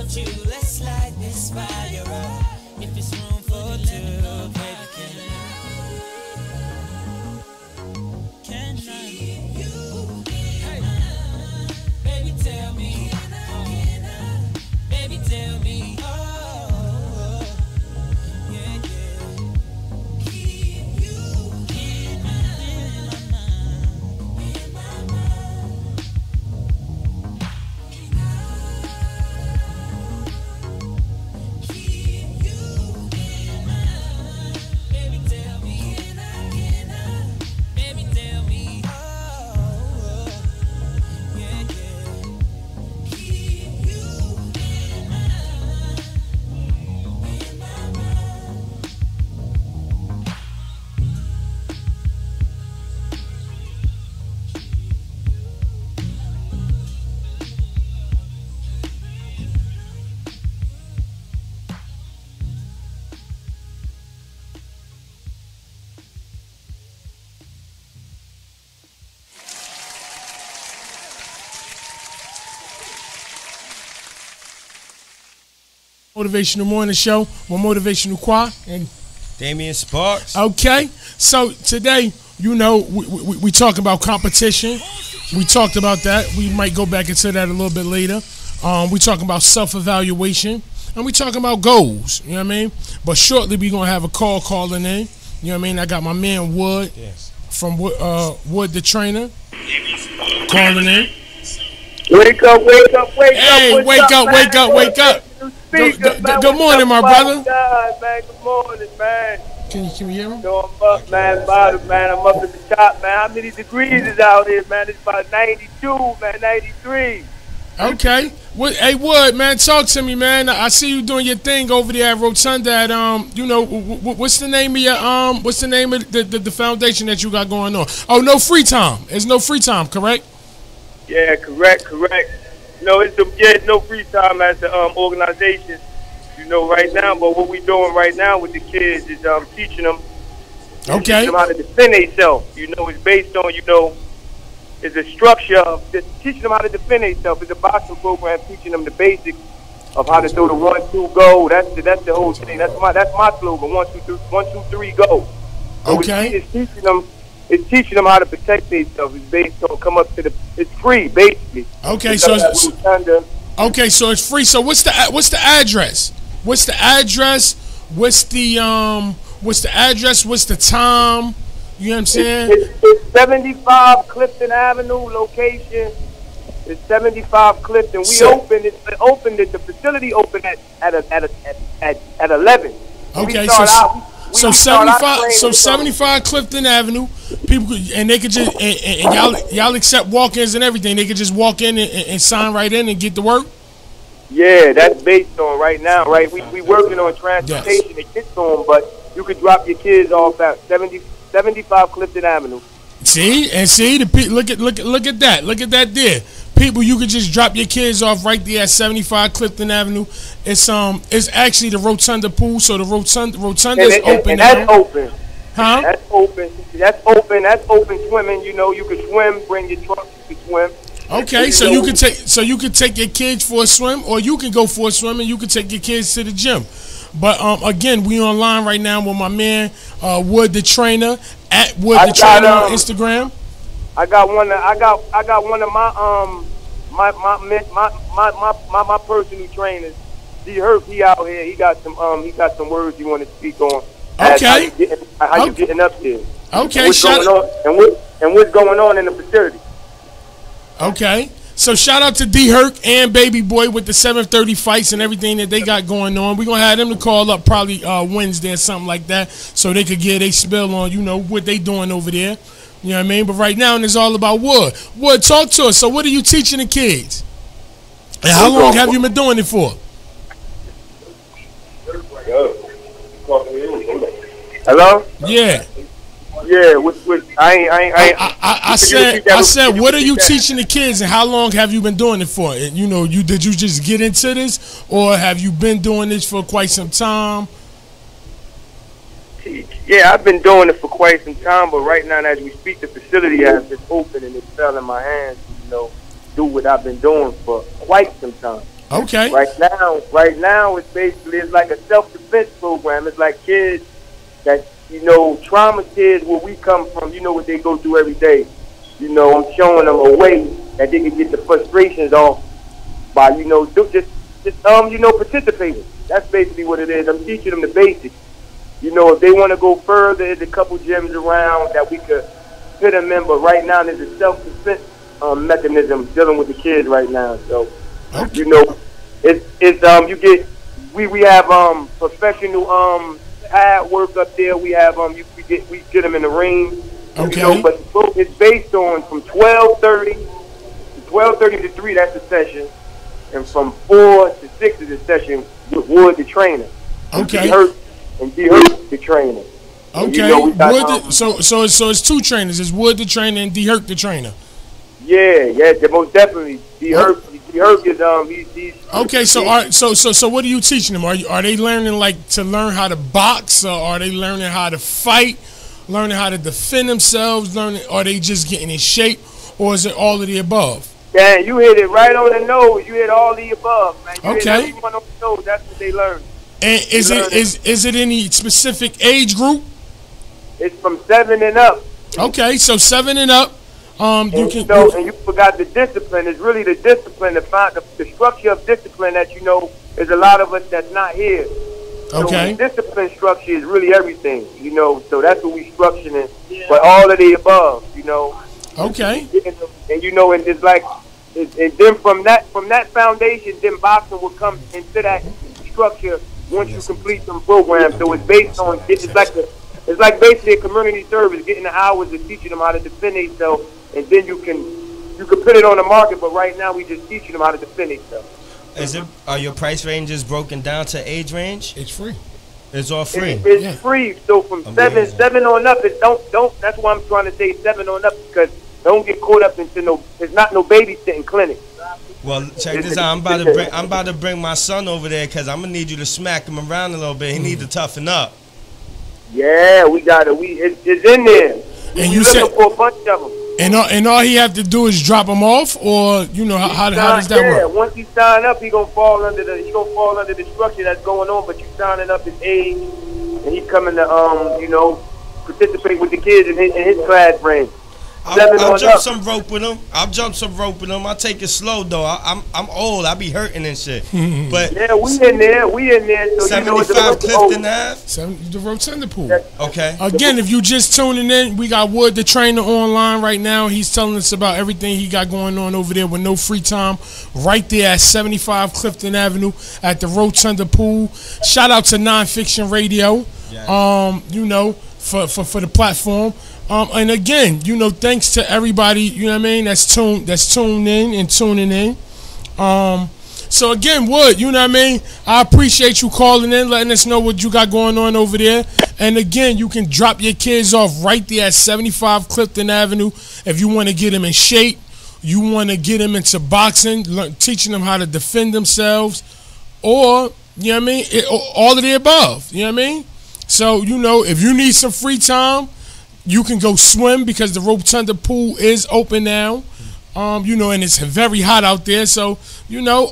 without you. Let's light this fire up. If it's room for two, baby, can I keep you? Hey. Baby, tell me. Baby, tell me. Oh, yeah, yeah. Keep you in my mind. In my mind. Keep you in mind. Baby, tell me. Baby, tell me. Oh, yeah, yeah. Keep you in mind. In my mind. Motivational Morning Show with Motivational Qa and Damien Sparks. Okay, so today, you know, we talk about competition. We talked about that. We might go back into that a little bit later. We talking about self-evaluation, and we talking about goals. You know what I mean? But shortly, we gonna have a call calling in. You know what I mean? I got my man Wood from Wood the Trainer calling in. Wake up, wake up, wake up. Hey, wake up, wake up, wake up. Good morning, my brother. Man, good morning, man. Can you hear me? So I'm up, man, bottom, man. I'm up at the top, man. How many degrees is out here, man? It's about 92, man, 93. Okay. Hey, Wood, man, talk to me, man. I see you doing your thing over there at Rotunda. At, you know, what's the name of your what's the name of the foundation that you got going on? Oh, No Free Time. It's No Free Time, correct? Yeah, correct. No, it's No Free Time as the organization, you know, right now. But what we doing right now with the kids is teaching them, teaching them how to defend themselves. You know, it's based on, you know, it's a structure of teaching them how to defend themselves. It's a boxing program teaching them the basics of how to throw the 1-2 go. That's the whole thing. That's my slogan. 1-2-3 go. So okay. It's teaching them how to protect themselves. It's based on it's free, basically. Okay, so it's free. So what's the address? What's the address? What's the address? What's the time? You know what I'm saying? It's 75 Clifton Avenue location. It's 75 Clifton. We opened it. The facility opened at 11. Okay, so 75 Clifton Avenue. People and they could just and y'all accept walk-ins and everything. They could just walk in and sign right in and get to work. Yeah, that's based on right now, right? We working on transportation to get to them, but you could drop your kids off at 75 Clifton Avenue. See, look at that. Look at that there. People, you could just drop your kids off right there at 75 Clifton Avenue. It's actually the Rotunda pool, so the Rotunda is open. And that's open. Huh? That's open. That's open swimming. You know, you can swim. Bring your truck. You can swim. Okay, so you could take your kids for a swim, or you can go for a swim and you could take your kids to the gym. But again, we online right now with my man Wood the Trainer at Wood the Trainer on Instagram. I got one of my personal trainers. He out here. He got some words he want to speak on. Okay. How you getting up there? Okay. What's going on in the facility? Okay. So shout out to D Herc and Baby Boy with the 7:30 fights and everything that they got going on. We're gonna have them to call up probably Wednesday or something like that, so they could get a spill on, you know, what they doing over there. You know what I mean? But right now it's all about Wood. Wood, talk to us. So what are you teaching the kids? And how long have you been doing it for? Hello? Yeah. Yeah, I said, what are you teaching the kids, and how long have you been doing it for? And, you know, did you just get into this, or have you been doing this for quite some time? Yeah, I've been doing it for quite some time, but right now, as we speak, the facility has been open and it fell in my hands to, you know, do what I've been doing for quite some time. Okay. Right now, it's like a self-defense program. It's like kids that, trauma kids where we come from, what they go through every day. I'm showing them a way that they can get the frustrations off by, participating. That's basically what it is. I'm teaching them the basics. If they want to go further, there's a couple gyms around that we could fit them in. But right now, there's a self-defense mechanism dealing with the kids right now. So, we have professional pad work up there. We have we get them in the ring. Okay. But it's based on from 12:30 to 3. That's the session, and from 4 to 6 is the session with Wood the trainer. Okay. And D-Hurt the trainer. Okay. So it's two trainers. It's Wood the trainer and D-Hurt the trainer. Yeah, most definitely. D-Hurt is he's okay. So what are you teaching them? Are they learning to learn how to box, or are they learning how to fight, learning how to defend themselves, are they just getting in shape, or is it all of the above? Yeah, you hit it right on the nose. You hit all the above, man. You hit everyone on the nose. That's what they learn. And is it any specific age group? It's from 7 and up. Okay, so 7 and up. And you forgot the discipline. It's really the discipline, the structure of discipline that there's a lot of us that's not here. Okay. So the discipline structure is really everything, So that's what we structuring. But all of the above, Okay. And and it's like, and then from that foundation, then boxing will come into that structure once you complete some programs. So it's based on it's like basically a community service, getting the hours of teaching them how to defend themselves, and then you can put it on the market. But right now we just teaching them how to defend themselves. Are your price ranges broken down to age range? It's free. It's all free. It's free. So from seven on up, don't. That's why I'm trying to say 7 on up, because don't get caught up into it's not no babysitting clinic. Well, check this out. I'm about to bring my son over there, because I'm gonna need you to smack him around a little bit. He needs to toughen up. Yeah, we got it. It's in there. And you said for a bunch of them. And all he have to do is drop him off, or how does that work? Yeah, once he sign up, he gonna fall under the structure that's going on. But you signing up his age, and he coming to participate with the kids in his class range. I'll jump some rope with him. I'll take it slow though. I'm old. I be hurting and shit. But yeah, we in there. So 75 Clifton Ave. The Rotunda Pool. Okay. Again, if you just tuning in, we got Wood the trainer online right now. He's telling us about everything he got going on over there with no free time, right there at 75 Clifton Avenue at the Rotunda Pool. Shout out to Nonfiction Radio. Yes. For the platform. And again, thanks to everybody, that's tuned in and tuning in. So again, Wood, I appreciate you calling in, letting us know what you got going on over there. And again, you can drop your kids off right there at 75 Clifton Avenue if you want to get them in shape, you want to get them into boxing, teaching them how to defend themselves, or, all of the above, So, if you need some free time, you can go swim, because the Rotunda Pool is open now. And it's very hot out there. So,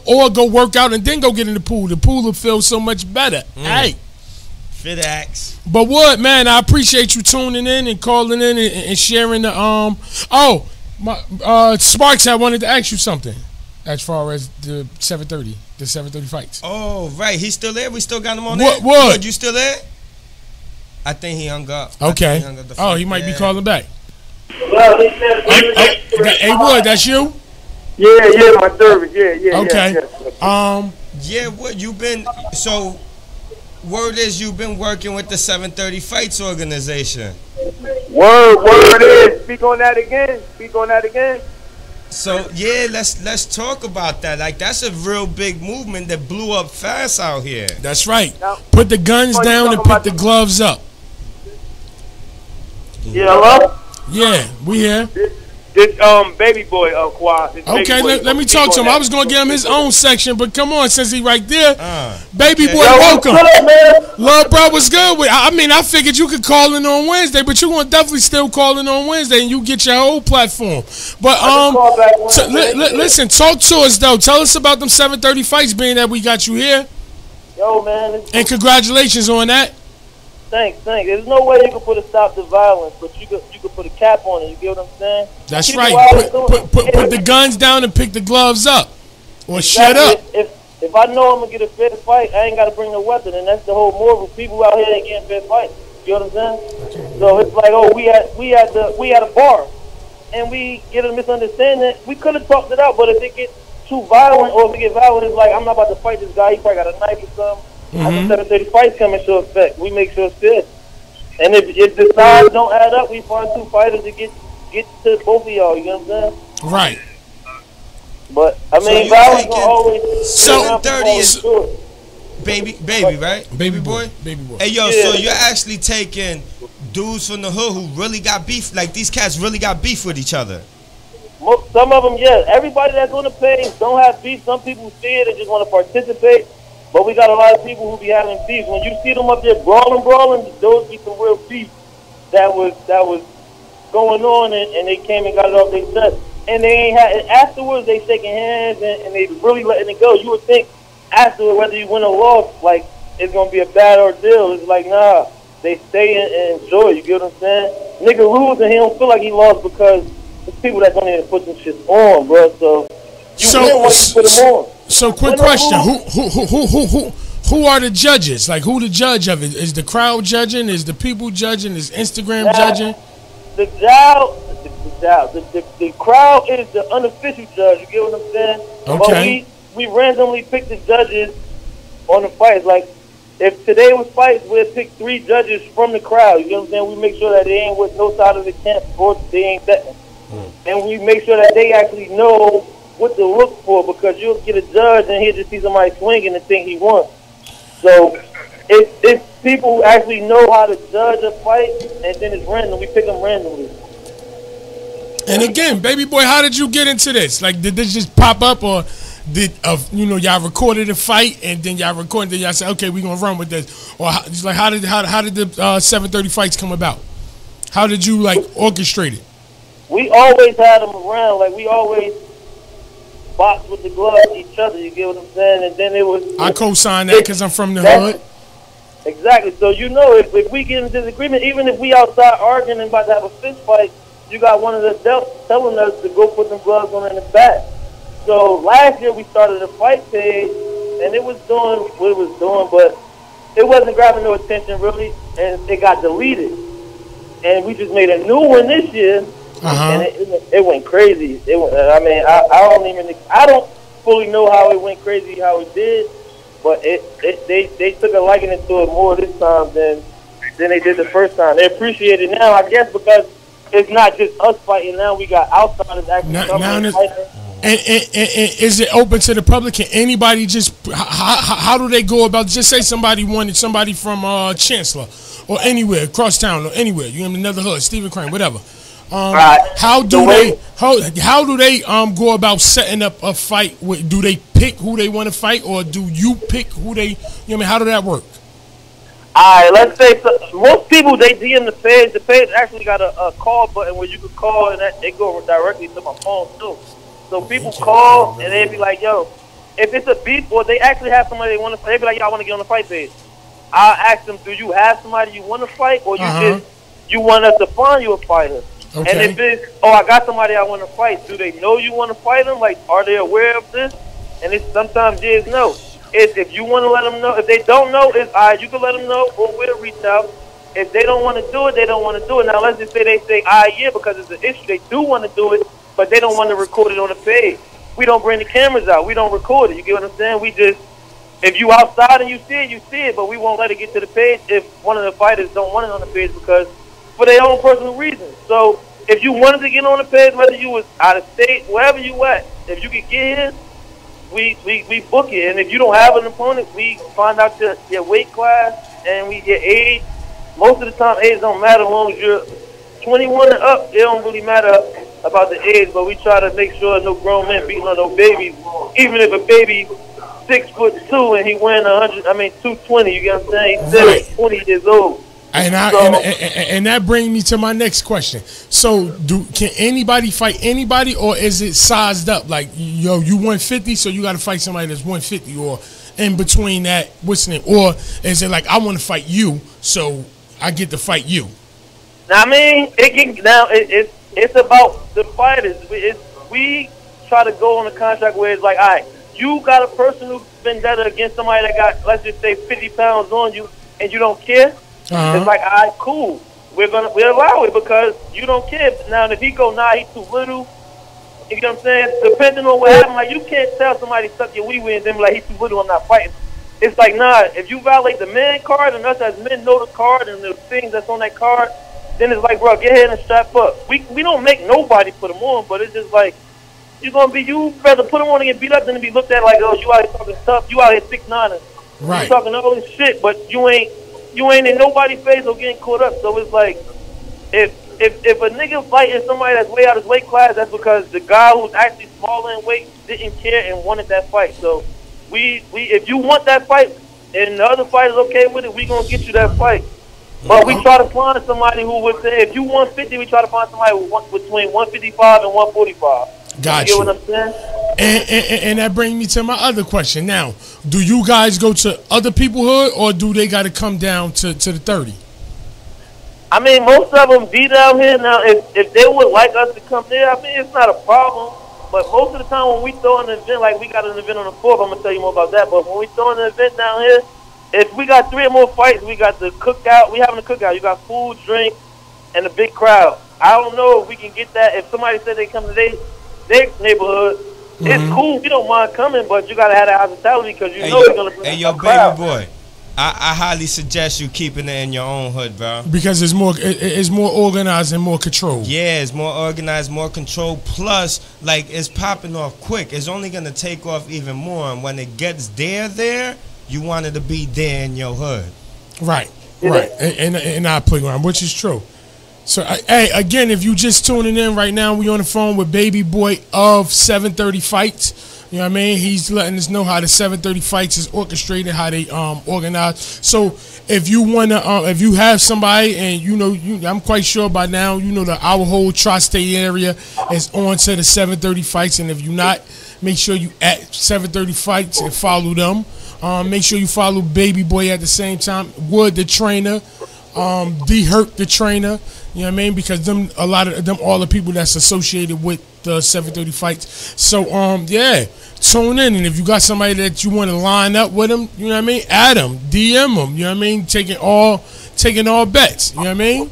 or go work out and then go get in the pool. The pool will feel so much better. Hey. Fit axe. But what, man, I appreciate you tuning in and calling in and sharing the Sparks, I wanted to ask you something as far as the 730 fights. Oh, right. He's still there? We still got him on there? What? You still there? I think he hung up. Okay. He might be calling back. Hey, Wood, that's you? Yeah, my service. Yeah. Okay. What you been? So, word is you've been working with the 730 Fights organization. Word is. Speak on that again. So let's talk about that. Like, that's a real big movement that blew up fast out here. That's right. Put the guns down and put the gloves up. Yeah, hello? Yeah, we here. This baby boy Qa. Okay, let me talk to him. I was gonna give him his own section, but come on, since he right there, baby boy, welcome. Love, bro, what's good? I mean, I figured you could call in on Wednesday, but you gonna definitely still call in on Wednesday, and you get your whole platform. But listen, talk to us though. Tell us about them 7:30 fights, being that we got you here. Yo, man. And congratulations on that. Thanks. There's no way you can put a stop to violence, but you could put a cap on it. You get what I'm saying? That's right. Put the guns down and pick the gloves up, or shut up. If I know I'm gonna get a fair fight, I ain't gotta bring no weapon, and that's the whole moral. People out here ain't getting fair fights. You know what I'm saying? So it's like, oh, we at a bar, and we get a misunderstanding. We could have talked it out, but if it gets too violent, or if it get violent, it's like, I'm not about to fight this guy. He probably got a knife or something. After 7:30 fights come into effect, we make sure it's fair. And if the sides don't add up, we find two fighters to get to both of y'all. You know what I'm saying? Right. But I mean, violence will always. 7:30 is baby, right? Baby boy. Hey yo, so you're actually taking dudes from the hood who really got beef, like these cats really got beef with each other. Some of them, yeah. Everybody that's on the page don't have beef. Some people see it and just want to participate. But we got a lot of people who be having beef. When you see them up there brawling, those be some real beef that was going on, and they came and got it off their chest. And they ain't had. And afterwards, they shaking hands and they really letting it go. You would think afterwards, whether you win or lost, like it's gonna be a bad ordeal. It's like, nah, they stay and enjoy. You get what I'm saying? Nigga lose and he don't feel like he lost because there's people that don't even put some shit on, bro. So you win when you put them on. So quick question: Who are the judges? Like, who the judge of it? Is the crowd judging? Is the people judging? Is Instagram judging? The crowd is the unofficial judge. You get what I'm saying? Okay. But we randomly pick the judges on the fights. Like, if today was fights, we'll pick 3 judges from the crowd. You get what I'm saying? We make sure that they ain't with no side of the camp or they ain't betting. And we make sure that they actually know what to look for, because you'll get a judge and he'll just see somebody swinging and think he won. So it's people who actually know how to judge a fight, and then it's random. We pick them randomly. And again, baby boy, how did you get into this? Like, did this just pop up, or did y'all recorded a fight and then y'all recorded, then y'all said, okay, we're gonna run with this? Or how did the 7:30 fights come about? How did you orchestrate it? We always had them around. Like, we always box with the gloves each other, you get what I'm saying? And then it was... I co-sign that because I'm from the hood. Exactly. So, if we get in disagreement, even if we outside arguing and about to have a fist fight, you got one of the adults telling us to go put them gloves on in the back. So, last year we started a fight page, and it was doing what it was doing, but it wasn't grabbing no attention, really, and it got deleted. And we just made a new one this year, and it went crazy. I don't fully know how it went crazy, how it did, but they took a liking to it more this time than they did the first time. They appreciate it now, I guess, because it's not just us fighting. Now we got outsiders actually coming fighting. And is it open to the public? Can anybody just how do they go about? Just say somebody wanted somebody from Chancellor or anywhere across town or anywhere. You in another hood, Stephen Crane, whatever. How do they go about setting up a fight? Do they pick who they want to fight, or do you pick who they? How does that work? Alright, let's say most people, they DM the page. The page actually got a call button where you can call, and they go directly to my phone too. So people call and they be like, yo, if it's a beef, or they actually have somebody they want to fight, they be like, yo, I want to get on the fight page. I'll ask them, do you have somebody you want to fight, or you want us to find you a fighter? Okay. And if it's, I got somebody I want to fight, do they know you want to fight them? Like, are they aware of this? And it's sometimes yes, no. If you want to let them know, if they don't know, it's all right, you can let them know, or we'll reach out. If they don't want to do it, they don't want to do it. Now, let's just say they say, yeah, because it's an issue, they do want to do it, but they don't want to record it on the page. We don't bring the cameras out. We don't record it. You get what I'm saying? We just, if you outside and you see it, but we won't let it get to the page if one of the fighters don't want it on the page, because for their own personal reasons. So if you wanted to get on the page, whether you was out of state, wherever you at, if you could get here, we book it. And if you don't have an opponent, we find out your weight class and we get age. Most of the time, age don't matter as long as you're 21 and up. It don't really matter about the age, but we try to make sure no grown men beating on no babies. Even if a baby 6'2" and he win 220, you get what I'm saying? He's still 20 years old. And that brings me to my next question. So, can anybody fight anybody, or is it sized up? Like, you 150, so you got to fight somebody that's 150, or in between that, what's the name? Or is it like, I want to fight you, so I get to fight you? Now, I mean, it's about the fighters. We try to go on a contract where it's like, all right, you got a personal vendetta against somebody that got, let's just say, 50 pounds on you, and you don't care. It's like, all right, cool. We'll allow it because you don't care. Now, if he go, he's too little. You know what I'm saying? Depending on what happened, like, you can't tell somebody suck your wee-wee and then be like, he's too little, I'm not fighting. It's like, if you violate the man card and us as men know the card and the things that's on that card, then it's like, bro, get ahead and strap up. We don't make nobody put them on, but it's just like, you rather put them on and get beat up than to be looked at like, oh, you out here talking tough, you out here 6'9", right? You talking all this shit, but you ain't in nobody's face or getting caught up. So it's like, if a nigga fighting somebody that's way out of his weight class, that's because the guy who's actually smaller in weight didn't care and wanted that fight. So if you want that fight and the other fighter's okay with it, we gonna get you that fight. But we try to find somebody who would say, if you 150, we try to find somebody between 155 and 145. Got you. You. Get what I'm saying? And that brings me to my other question. Now, do you guys go to other people's hood, or do they got to come down to the 30? I mean, most of them be down here. Now, if they would like us to come there, I mean, it's not a problem. But most of the time when we throw an event, like we got an event on the 4th, I'm going to tell you more about that. But when we throw an event down here, if we got 3 or more fights, we got the cookout. We having a cookout. You got food, drink, and a big crowd. I don't know if we can get that. If somebody said they come to their neighborhood, it's cool. We don't mind coming, but you got to have that hospitality because you know you're going to bring a crowd. Baby boy, I highly suggest you keeping it in your own hood, bro. Because it's more organized and more controlled. Yeah, it's more organized, more controlled. Plus, like, it's popping off quick. It's only going to take off even more. And when it gets there, you want it to be there in your hood. Right, right. And our playground, which is true. So, hey, again, if you just tuning in right now, we on the phone with Baby Boy of 730 Fights. You know what I mean? He's letting us know how the 730 Fights is orchestrated, how they organize. So, if you wanna, if you have somebody, and I'm quite sure by now, that our whole tri-state area is on to the 730 Fights, and if you're not, make sure you at 730 Fights and follow them. Make sure you follow Baby Boy at the same time. Wood the trainer, D-Hurt the trainer. You know what I mean? Because all the people that's associated with the 730 Fights. So yeah, tune in, and if you got somebody that you want to line up with them, you know what I mean? Add them, DM them. You know what I mean? Taking all bets. You know what I mean?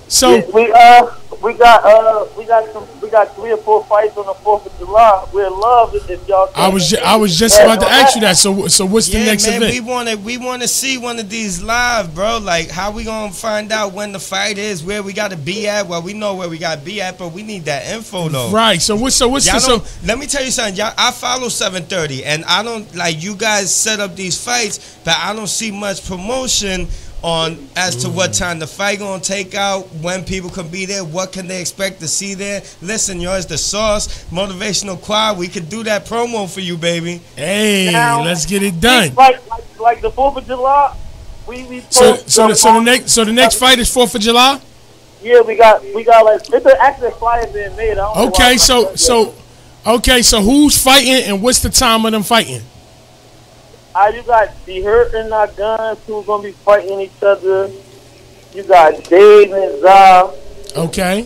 So we got 3 or 4 fights on the 4th of July. We'd love it if y'all. I was just about to ask you that. So what's the next event? We want to see one of these live, bro. Like, how we gonna find out when the fight is, where we got to be at? Well, we know where we got to be at, but we need that info though. Right. So let me tell you something. I follow 730, and I don't like you guys set up these fights, but I don't see much promotion on as to what time the fight gonna take out, when people can be there, what can they expect to see there. Listen, it's the sauce, Motivational Qa. We could do that promo for you, baby. Hey, let's get it done. Like the 4th of July, so the next fight is 4th of July. Yeah, we got like it's actually a flyer being made. Okay, so who's fighting and what's the time of them fighting? You got D-Hurt and our guns who's gonna be fighting each other. You got Dave and Za. Okay.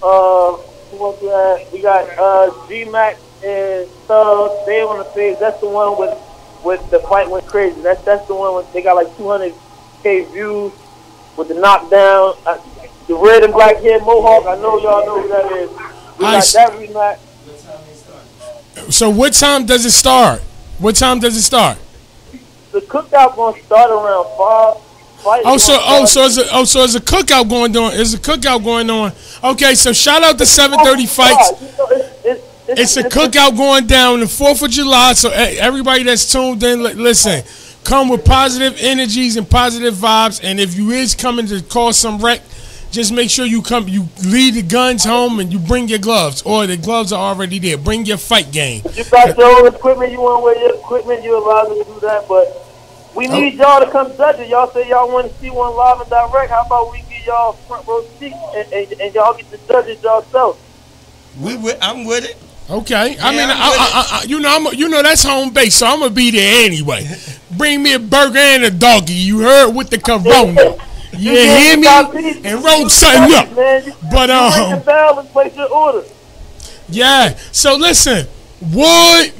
Who else we got? We got G-Mac and Thug. They on the page. That's the one with the fight went crazy. That's the one with they got like 200K views with the knockdown. The red and black hair mohawk. I know y'all know who that is. We got that rematch. So what time does it start? The cookout gonna start around 5. So is a cookout going on? Is a cookout going on? Okay, so shout out to 730 Fights. It's a cookout going down the 4th of July. So everybody that's tuned in, listen, come with positive energies and positive vibes. And if you is coming to cause some wreck, just make sure you leave the guns home and you bring your gloves, or the gloves are already there. Bring your fight game. If you got your own equipment, you want to wear your equipment, you're allowed to do that. But we need y'all to come judge it. Y'all say y'all want to see one live and direct. How about we give y'all front row seats and y'all get to judge it yourself? I'm with it. Okay, I mean, you know that's home base, so I'm gonna be there anyway. Bring me a burger and a doggy. You heard with the corona. You hear me? And roll something up. But ring the bell and place your order. Yeah. So listen, Wood,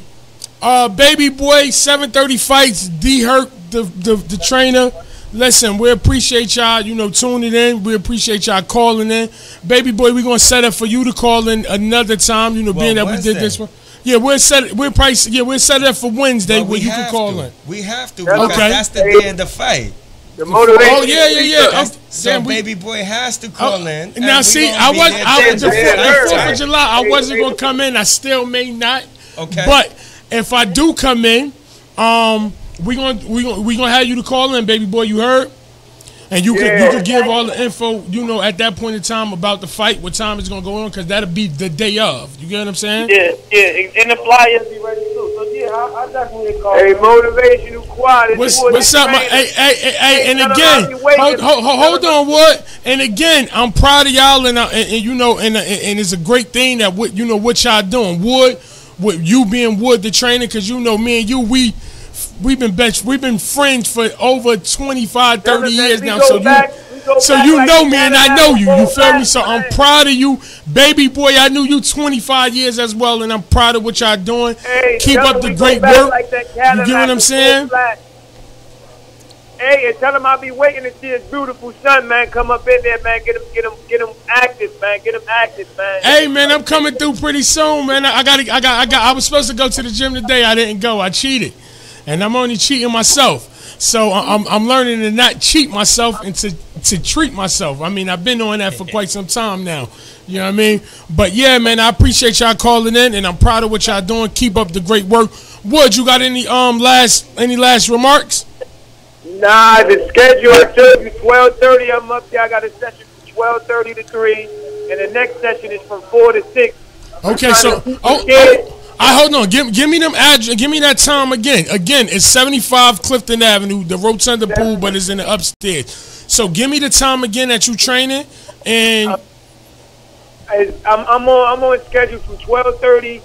Baby Boy, 7:30 fights. D Hurt, the trainer. Listen, we appreciate y'all, tuning in. We appreciate y'all calling in. Baby Boy, we're going to set up for you to call in another time, being that Wednesday. We did this one. Yeah, we'll set it up for Wednesday where you can call in. We have to. Okay. That's the day of the fight. The motivation. Oh, yeah. So Baby Boy has to call in. Now, see, I was the 4th of July. I wasn't going to come in. I still may not. Okay. But if I do come in, we gonna have you to call in, Baby Boy. You heard, and you could give all the info, at that point in time about the fight, what time it's gonna go on, because that'll be the day of. You get what I'm saying? Yeah, and the flyers be ready too. So yeah, I definitely call. Hey, Motivational Qa. What's up, man? Hey, and again, hold on, Wood. And again, I'm proud of y'all, and it's a great thing that what y'all doing, Wood. With you being Wood the trainer, because me and you we've been friends for over 25, 30 years now. So you know me and I know you. You feel me? So I'm proud of you, Baby Boy. I knew you 25 years as well, and I'm proud of what y'all doing. Keep up the great work. You get what I'm saying? Hey, and tell him I'll be waiting to see his beautiful son, man. Come up in there, man. Get him active, man. Get him active, man. Hey, man, I'm coming through pretty soon, man. I was supposed to go to the gym today. I didn't go. I cheated, and I'm only cheating myself. So I'm learning to not cheat myself and to treat myself. I mean, I've been doing that for quite some time now. You know what I mean? But yeah, man, I appreciate y'all calling in, and I'm proud of what y'all doing. Keep up the great work. Wood, you got any last remarks? Nah, the schedule, I told you, 12:30, I'm up there. I got a session from 12:30 to 3, and the next session is from 4 to 6. Okay, so, hold on. Give me them address. Give me that time again. Again, it's 75 Clifton Avenue, the Rotunda Pool, but it's in the upstairs. So give me the time again that you training, and I'm on schedule from 12:30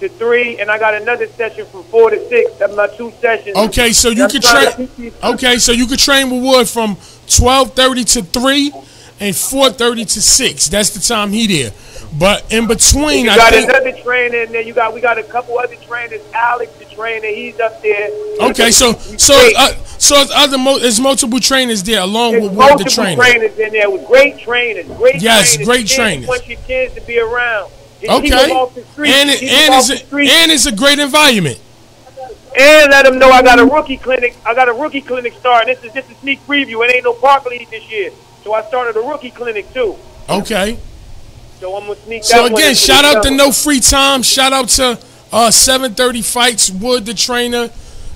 to 3, and I got another session from 4 to 6. That's my 2 sessions. Okay, so you could train. Okay, so you could train with Wood from 12:30 to 3 and 4:30 to 6. That's the time he there. But in between, you got another trainer, and then we got a couple other trainers. Alex, the trainer, he's up there. Okay, so it's multiple trainers there along with Wood the trainer. Multiple trainers in there with great trainers. Great trainers. Want your kids to be around. Okay, and it's a great environment. And let them know I got a rookie clinic. Starting. This is sneak preview. It ain't no park league this year, so I started a rookie clinic too. Okay. So I'm gonna sneak. So again, shout out to No Free Time. Shout out to 7:30 Fights. Wood the trainer.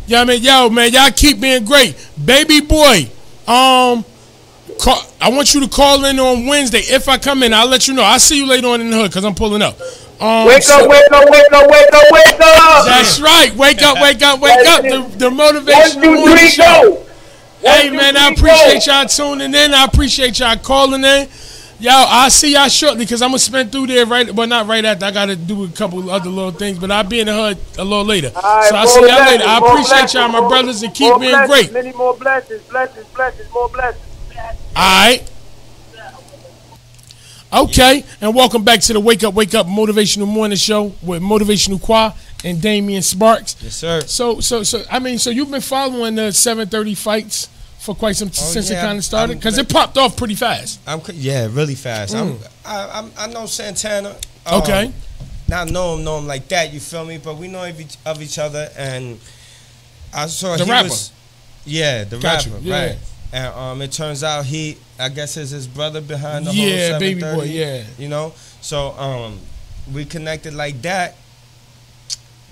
Yeah, man, y'all keep being great. Baby Boy, I want you to call in on Wednesday. If I come in, I'll let you know. I'll see you later on in the hood because I'm pulling up. Wake up. That's right. Wake up. The motivation. 1, 2, 3, go. Hey, man, I appreciate y'all tuning in. I appreciate y'all calling in. Y'all, I'll see y'all shortly because I'm going to spend through there not right after. I got to do a couple other little things, but I'll be in the hood a little later. Right, so I'll see y'all later. I appreciate y'all, my brothers, and keep being great. Many more blessings, more blessings. All right. Okay, and welcome back to the Wake Up Motivational Morning Show with Motivational Qa and Damien Sparks. Yes, sir. So you've been following the 7:30 fights for quite some since it kind of started, because it popped off pretty fast. Really fast. I know Santana. Okay. Not know him like that. You feel me? But we know of each other, and I saw the rapper. The rapper, right? And it turns out I guess is his brother behind the whole 7:30. Baby Boy, you know. So we connected like that.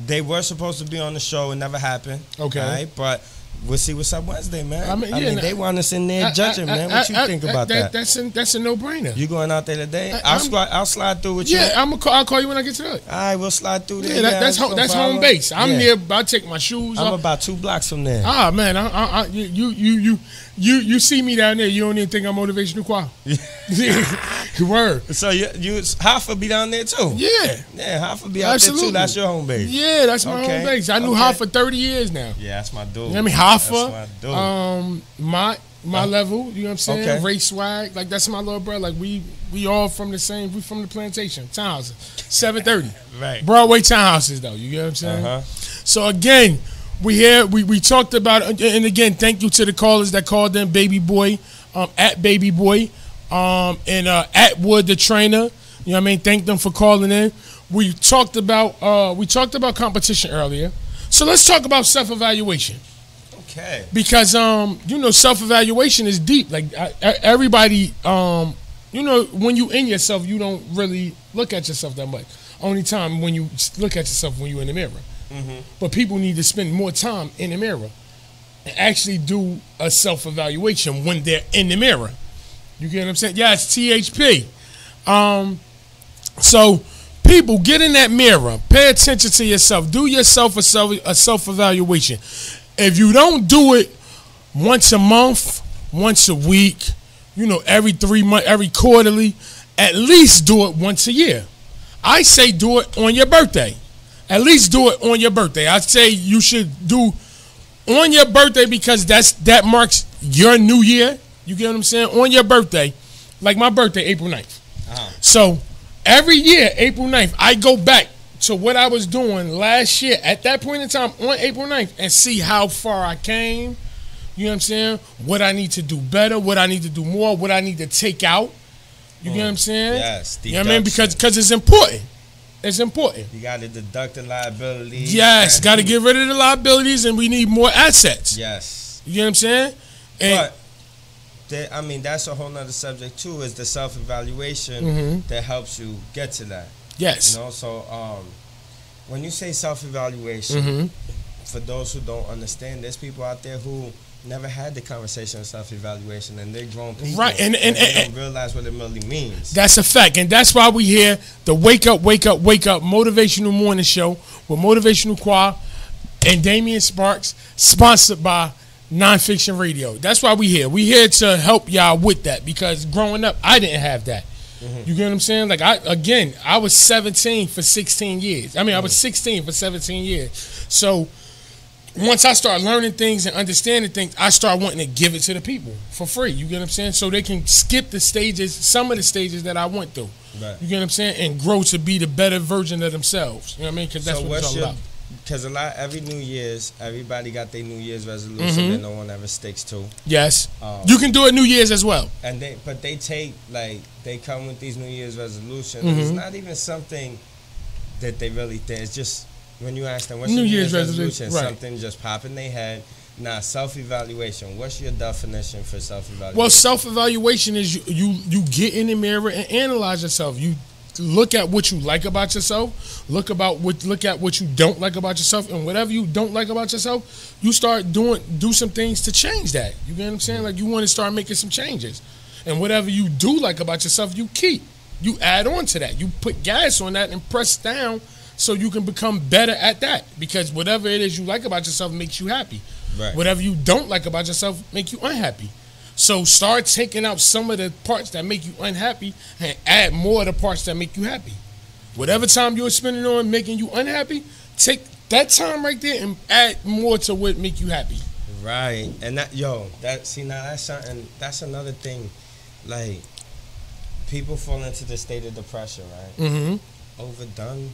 They were supposed to be on the show. It never happened. Okay. Right? But We'll see what's up Wednesday, man. I mean, they want us in there judging, man. What you think about that? That's a no-brainer. You going out there today? I'll slide through with you. Yeah, I'll call you when I get to that. All right, we'll slide through there. Yeah, that's home base. I'm near. I take my shoes off. I'm about 2 blocks from there. Ah, man, you see me down there. You don't even think I'm Motivational Qa. Word. So you Hoffa be down there too? Yeah. Yeah, Hoffa be out there too. That's your home base. Yeah, that's my home base. I knew Hoffa for 30 years now. Yeah, that's my dude. You know what I mean? Hoffa, my level, you know what I'm saying? Okay. Ray Swag, like that's my little brother. Like we all from the same, we from the plantation, townhouses, 730. Right. Broadway townhouses though, you get what I'm saying? So again, we talked about, and again, thank you to the callers that called in, Baby Boy, at Baby Boy, and at Wood the Trainer. You know what I mean? Thank them for calling in. We talked about competition earlier. So let's talk about self-evaluation. Okay. Because self-evaluation is deep. Like everybody, when you in yourself, you don't really look at yourself that much. Only time when you look at yourself when you're in the mirror. Mm-hmm. But people need to spend more time in the mirror and actually do a self-evaluation when they're in the mirror. You get what I'm saying? Yeah, it's THP. So people, get in that mirror. Pay attention to yourself. Do yourself a self-evaluation. If you don't do it once a month, once a week, every 3 months, every quarterly, at least do it once a year. I say do it on your birthday. At least do it on your birthday. I say you should do on your birthday because that marks your new year. You get what I'm saying? On your birthday, like my birthday, April 9th. So every year, April 9th, I go back to what I was doing last year at that point in time on April 9th and see how far I came. You know what I'm saying? What I need to do better, what I need to do more, what I need to take out. You get what I'm saying? Yes. You know what I mean? Because it's important. It's important. You got to deduct the liabilities. Yes, got to get rid of the liabilities and we need more assets. Yes. You know what I'm saying? But that's a whole nother subject too, is the self-evaluation that helps you get to that. Yes. So when you say self-evaluation, for those who don't understand, there's people out there who never had the conversation of self-evaluation, and they're grown people. Right, and they don't realize what it really means. That's a fact, and that's why we hear the Wake Up Motivational Morning Show with Motivational Qa and Damien Sparks, sponsored by Nonfiction Radio. That's why we here. We here to help y'all with that, because growing up, I didn't have that. You get what I'm saying? Like I was 17 for 16 years. I was 16 for 17 years. So once I start learning things and understanding things, I start wanting to give it to the people for free. You get what I'm saying? So they can skip the stages, some of the stages that I went through. Right. You get what I'm saying? And grow to be the better version of themselves. You know what I mean? Because that's what it's all about. Because every New Year's, everybody got their New Year's resolution that no one ever sticks to. Yes. You can do it New Year's as well. And they come with these New Year's resolutions. It's not even something that they really think. It's just when you ask them, what's your New Year's resolution? Right. Something just pop in their head. Nah, self-evaluation. What's your definition for self-evaluation? Well, self-evaluation is you get in the mirror and analyze yourself. You look at what you like about yourself. Look at what you don't like about yourself, and whatever you don't like about yourself, you start do some things to change that. You get what I'm saying? Like you want to start making some changes, and whatever you do like about yourself, you keep. You add on to that. You put gas on that and press down so you can become better at that. Because whatever it is you like about yourself makes you happy. Right. Whatever you don't like about yourself make you unhappy. So start taking out some of the parts that make you unhappy and add more of the parts that make you happy. Whatever time you're spending on making you unhappy, take that time right there and add more to what make you happy. Right. And that's something, that's another thing. Like, people fall into the state of depression, right? Overdone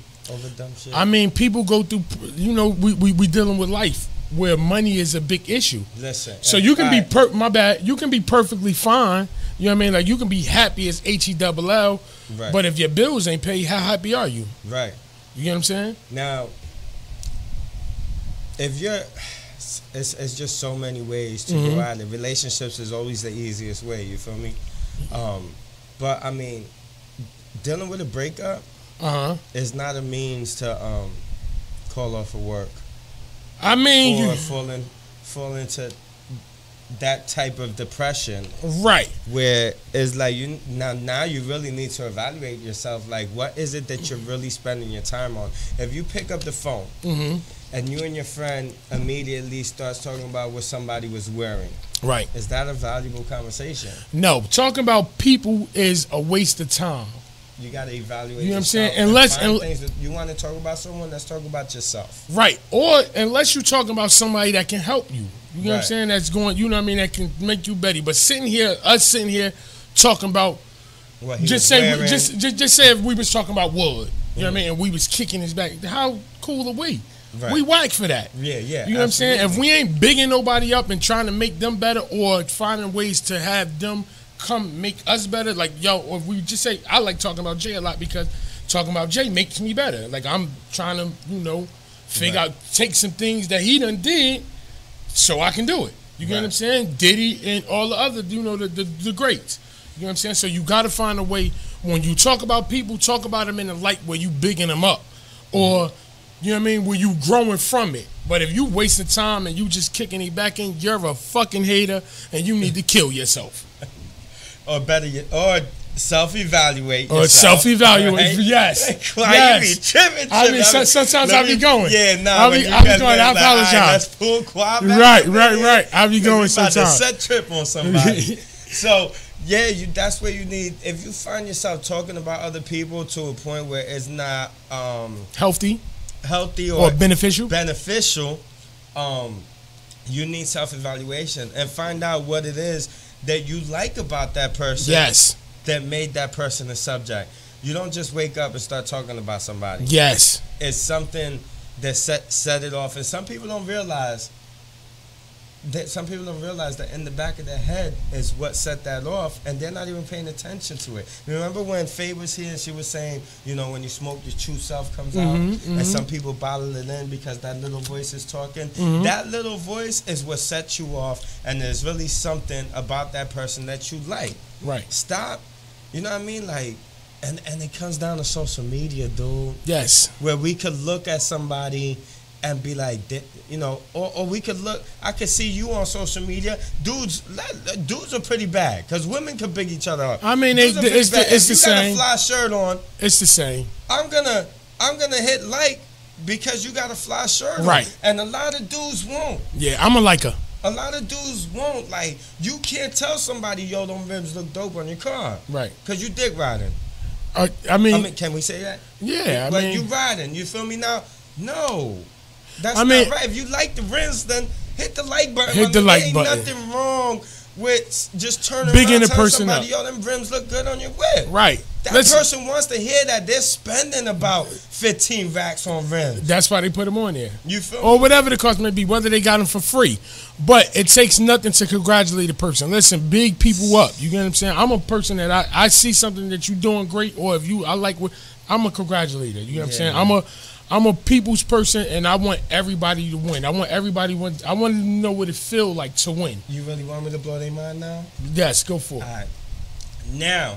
shit. People go through, we dealing with life where money is a big issue. Listen. So you can you can be perfectly fine. You know what I mean? Like you can be happy as HELL, right. But if your bills ain't paid, how happy are you? Right. You get what I'm saying? Now, if you're, it's just so many ways to go at it. Relationships is always the easiest way. You feel me? But dealing with a breakup is not a means to call off of work. Or fall into that type of depression, right? Where it's like you now you really need to evaluate yourself. Like, what is it that you're really spending your time on? If you pick up the phone and you and your friend immediately starts talking about what somebody was wearing, right? Is that a valuable conversation? No, talking about people is a waste of time. You got to evaluate. You know what I'm yourself saying? Unless things that you want to talk about someone, let's talk about yourself. Right. Or unless you're talking about somebody that can help you. You know what I'm Right. saying? That's going, you know what I mean, that can make you better. But sitting here talking about What he just was say wearing. just say if we was talking about Wood, you know what I mean, and we was kicking his back. How cool are we? Right. We whack for that. Yeah. You know what I'm saying? If we ain't bigging nobody up and trying to make them better or finding ways to have them come make us better, like, yo, or if we just say, I like talking about Jay a lot because talking about Jay makes me better. Like, I'm trying to, figure out, take some things that he done did so I can do it. You get what I'm saying? Diddy and all the other, the greats. You know what I'm saying? So you got to find a way, when you talk about people, talk about them in a light where you bigging them up. Or, you know what I mean, where you growing from it. But if you wasting time and you just kicking it back in, you're a fucking hater and you need to kill yourself. Or better yet, or self-evaluate Or yourself, self-evaluate, right? yes. Like, Yes. you be tripping. I mean, sometimes I be going. Yeah, nah. I when be you going, guys I like, apologize. "All right, let's pull Qua back Right. a minute," I be 'cause going you about to sometimes. set trip on somebody. So, yeah, that's where you need, if you find yourself talking about other people to a point where it's not Healthy or beneficial, you need self-evaluation and find out what it is that you like about that person. Yes. That made that person a subject. You don't just wake up and start talking about somebody. Yes. It's something that set it off. And some people don't realize that in the back of their head is what set that off, and they're not even paying attention to it. Remember when Faye was here and she was saying, when you smoke, your true self comes out, and some people bottle it in because that little voice is talking. That little voice is what sets you off, and there's really something about that person that you like. Right. Stop. You know what I mean? Like, and it comes down to social media, dude. Yes. Where we could look at somebody and be like, or we could look. I could see you on social media. Dudes are pretty bad because women could big each other up. I mean, Dudes are pretty it's bad. the If you same. got a fly shirt on, It's the same. I'm gonna hit like because you got a fly shirt on. Right. And a lot of dudes won't. Yeah, I'm a liker. A lot of dudes won't. Like, you can't tell somebody, yo, them rims look dope on your car. Right. Because you dick riding. I mean, can we say that? Yeah, Like, you riding. You feel me now? No. That's I mean- not right. If you like the rims, then hit the like button. Hit the like Ain't button. nothing wrong with just turning Bigging around the telling person somebody, up. yo, them rims look good on your whip. Right. That Listen. person wants to hear that they're spending about 15 racks on rims. That's why they put them on there. You feel Or me? whatever the cost may be, whether they got them for free. But it takes nothing to congratulate a person. Listen, big people up. You get what I'm saying? I'm a person that I see something that you're doing great, or if I like what, I'm a congratulator. You know what I'm saying? I'm a people's person, and I want everybody to win. I want to know what it feel like to win. You really want me to blow their mind now? Yes, go for it. All right. Now,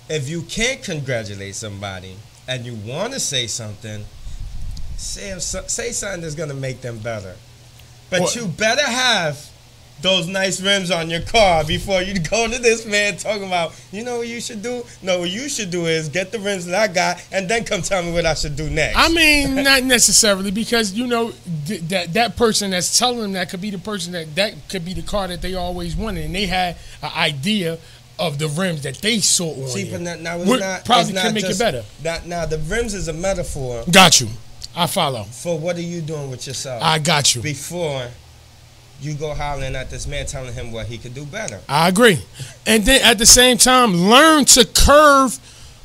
if you can't congratulate somebody and you want to say something, say something that's going to make them better. But What? you better have those nice rims on your car before you go to this man talking about, you know what you should do? No, what you should do is get the rims that I got and then come tell me what I should do next. I mean, not necessarily, because that person that's telling them that could be the person that could be the car that they always wanted, and they had an idea of the rims that they saw on. See, it. but now it's not, probably it's not could make just, it better. Now the rims is a metaphor. Got you. I follow. For what are you doing with yourself? I got you. Before you go hollering at this man, telling him what he could do better. I agree. And then at the same time, learn to curve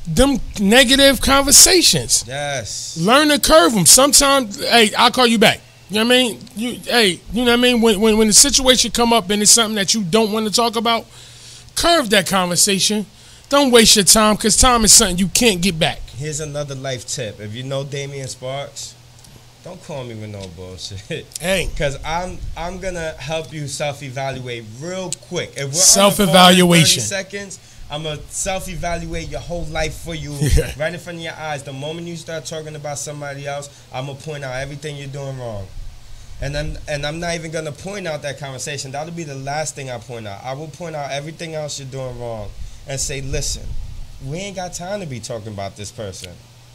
them negative conversations. Yes. Learn to curve them. Sometimes, hey, I'll call you back. You know what I mean? You know what I mean? When the situation come up and it's something that you don't want to talk about, curve that conversation. Don't waste your time, because time is something you can't get back. Here's another life tip. If you know Damien Sparks, don't call me with no bullshit. Hey. Because I'm going to help you self-evaluate real quick. If we're Self-evaluation. on the phone in 30 seconds, I'm going to self-evaluate your whole life for you right in front of your eyes. The moment you start talking about somebody else, I'm going to point out everything you're doing wrong. And I'm not even gonna point out that conversation. That'll be the last thing I point out. I will point out everything else you're doing wrong and say, listen, we ain't got time to be talking about this person.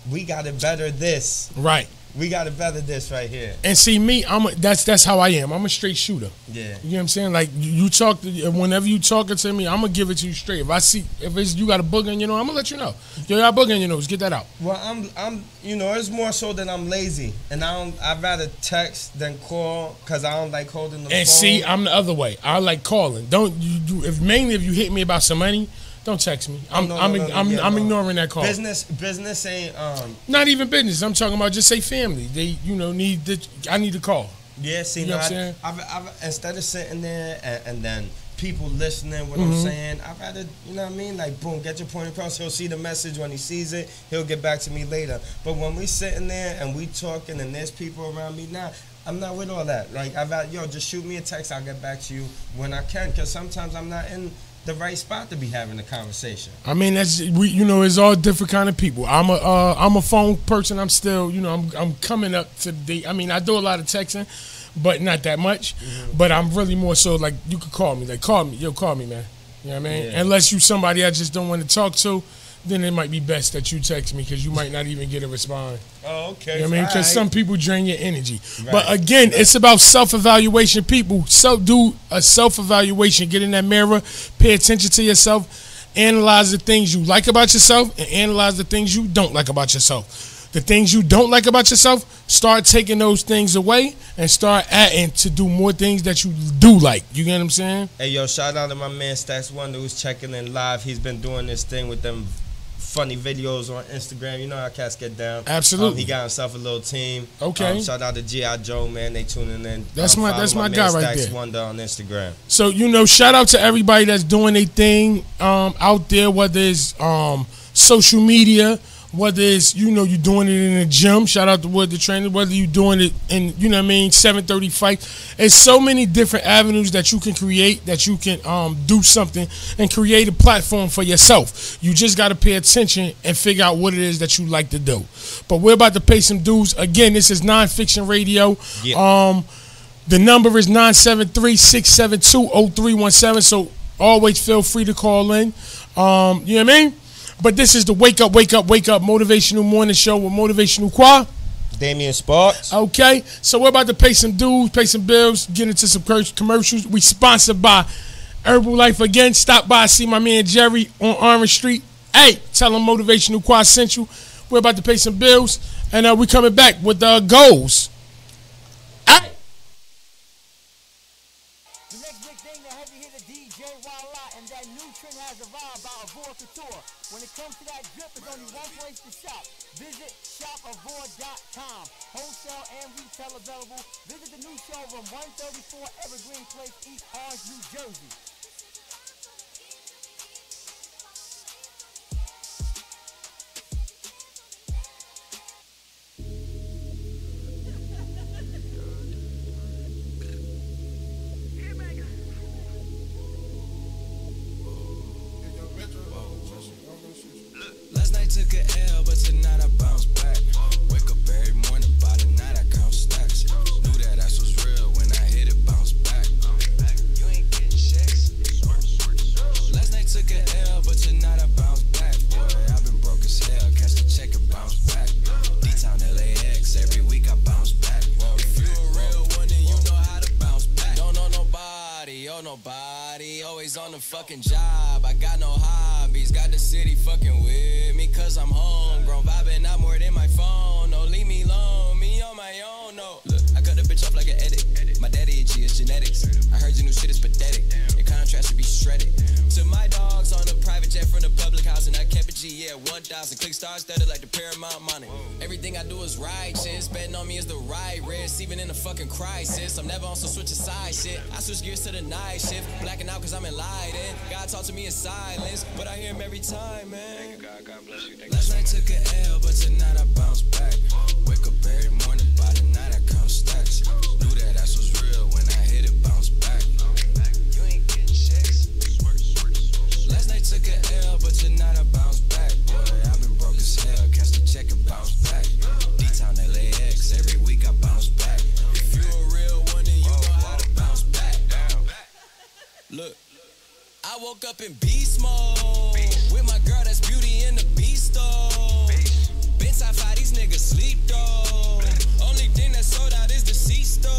We gotta better this. Right. We gotta better this right here. And see me, that's how I am. I'm a straight shooter. Yeah. You know what I'm saying? Like you talk to, whenever you talking to me, I'm gonna give it to you straight. If I see you got a booger in your nose, I'm gonna let you know. Yo, you got a booger in your nose, get that out. Well, I'm it's more so that I'm lazy, and I'd rather text than call because I don't like holding the phone. And see, I'm the other way. I like calling. Don't you do if you hit me about some money, don't text me. I'm ignoring that call. Business ain't not even business. I'm talking about just say family. They I need to call. Yeah, see, you know what I'm saying? I've instead of sitting there and then people listening what I'm saying, I'd rather, you know what I mean? Like, boom, get your point across. He'll see the message. When he sees it, he'll get back to me later. But when we sitting there and we talking and there's people around me now, I'm not with all that. Like, just shoot me a text. I'll get back to you when I can, because sometimes I'm not in the right spot to be having a conversation. I mean, it's all different kind of people. I'm a phone person. I'm still, I'm coming up to the. I mean, I do a lot of texting, but not that much. But I'm really more so like you could call me. Like call me, call me, man. You know what I mean? Yeah. Unless you somebody I just don't want to talk to, then it might be best that you text me because you might not even get a response. Oh, okay. You know what I mean? Because some people drain your energy. Right. But again, it's about self-evaluation. People, do a self-evaluation. Get in that mirror. Pay attention to yourself. Analyze the things you like about yourself and analyze the things you don't like about yourself. The things you don't like about yourself, start taking those things away and start adding to do more things that you do like. You get what I'm saying? Hey, yo, shout out to my man Stacks Wonder who's checking in live. He's been doing this thing with them funny videos on Instagram. You know how cats get down. Absolutely. He got himself a little team. Okay. Shout out to G.I. Joe, man. They tuning in. That's my guy right there. Stacks Wonder on Instagram. So, shout out to everybody that's doing their thing out there, whether it's social media, whether it's, you're doing it in the gym. Shout out to the trainer. Whether you're doing it in, 7:30 fight. It's so many different avenues that you can create, that you can do something and create a platform for yourself. You just got to pay attention and figure out what it is that you like to do. But we're about to pay some dues. Again, this is Nonfiction Radio. Yep. The number is 973-672-0317. So always feel free to call in. You know what I mean? But this is the Wake Up Motivational Morning Show with Motivational Qa. Damien Sparks. Okay, so we're about to pay some dues, pay some bills, get into some commercials. We sponsored by Herbalife again. Stop by, see my man Jerry on Orange Street. Hey, tell him Motivational Qa sent you. We're about to pay some bills, and we're coming back with goals. Hey. The next big thing, the heavy hitter DJ and that new trend has arrived by Avor Couture. When it comes to that drip, there's only one place to shop. Visit shopavor.com. Wholesale and retail available. Visit the new showroom, 134 Evergreen Place, East Orange, New Jersey. Last night took a L, but tonight I bounce back. Wake up every morning, by the night I count stacks. Knew that ass was real when I hit it, bounce back. You ain't getting checks. Last night took a L, but tonight I bounce back. Boy, I've been broke as hell, catch the check and bounce back. D-Town LAX, every week I bounce back. If you a real one, then you know how to bounce back. Don't know nobody, nobody. Always on the fucking job, I got no hobbies. Got the city fucking with me, cause I'm homegrown. Vibing out more than my phone. No, leave me alone, me on my own, no. Look, I cut the bitch off like an edit. My daddy itchy, it's genetics. I heard your new shit is pathetic. Your contrast should be shredded. To my dogs on a private jet from the public house, and I kept a G, yeah, 1,000. Click stars studded like the Paramount money. Everything I do is righteous. Betting on me is the right risk, even in a fucking crisis. I'm never on some switch side shit. I switch gears to the night shift. Blacking out cause I'm enlightened. God talk to me in silence, but I hear him every time, man. God bless you. Last night took a L, but tonight I bounce back. Wake up every morning, by the night I count stacks. Knew that ass was real when I hit it, bounce back. You ain't getting checks. Last night took a L, but tonight I bounce back. Boy, I've been broke as hell, catch the check and bounce back. D-Town LAX, every week I bounce back. If you a real I woke up in beast mode. With my girl, that's Beauty in the Beast though. Been top 5, these niggas sleep though. Only thing that sold out is the C-store.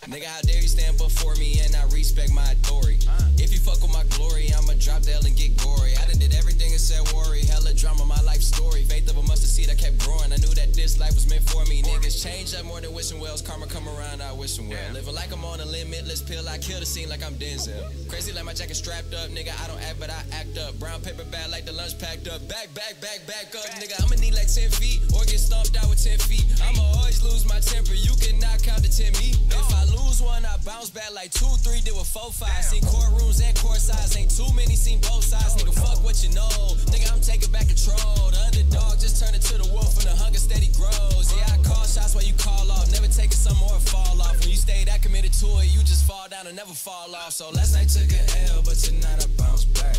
Nigga, how dare you stand before me and I respect my authority. If you fuck with my glory, I'ma drop the L and get gory. I done did everything and said worry. Hella drama, my life story. Faith of a mustard seed, I kept growing. I knew that this life was meant for me. Niggas change up more than wishing wells. Karma come around, I wish them well. Living like I'm on a limitless pill. I kill the scene like I'm Denzel. Crazy like my jacket strapped up. Nigga, I don't act, but I act up. Brown paper bag like the lunch packed up. Back up. Nigga, I'ma need like 10 feet or get stomped out with 10 feet. I'ma always lose my temper. You cannot count to 10 me. If I lose one, I bounce back like 2, 3, did with 4, 5. Seen courtrooms and court sides. Ain't too many, seen both sides. Nigga, fuck what you know. Nigga, I'm taking back control. The underdog just turned into the wolf and the hunger steady grows. Yeah, I call shots while you call off. Never taking some more fall off. When you stay that committed to it, you just fall down and never fall off. So last night took an L, but tonight I bounce back.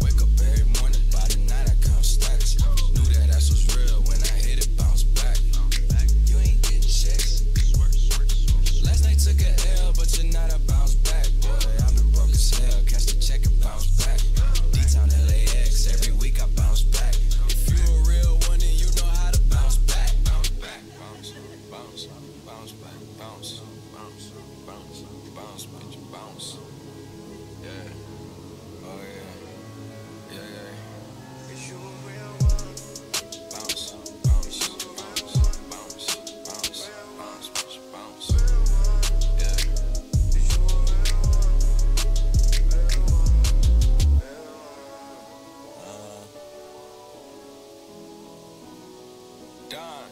Wake up every morning, by the night I count stacks. Knew that ass was real when I hit it, bounce back. You ain't getting checks. Last night took an L, but tonight I bounce back. Boy, I've been broke as hell. Catch the check and bounce back. D-Town LAX, every week I bounce back. If you a real one, then you know how to bounce back. Bounce back, bounce, bounce, bounce back, bounce, bounce, bounce, bounce, bitch, bounce. Yeah, oh yeah, yeah, yeah. Is you a real one? Bounce, bounce, bounce, bounce, bounce, bounce, bitch, bounce. Yeah. Is you a real one? Done.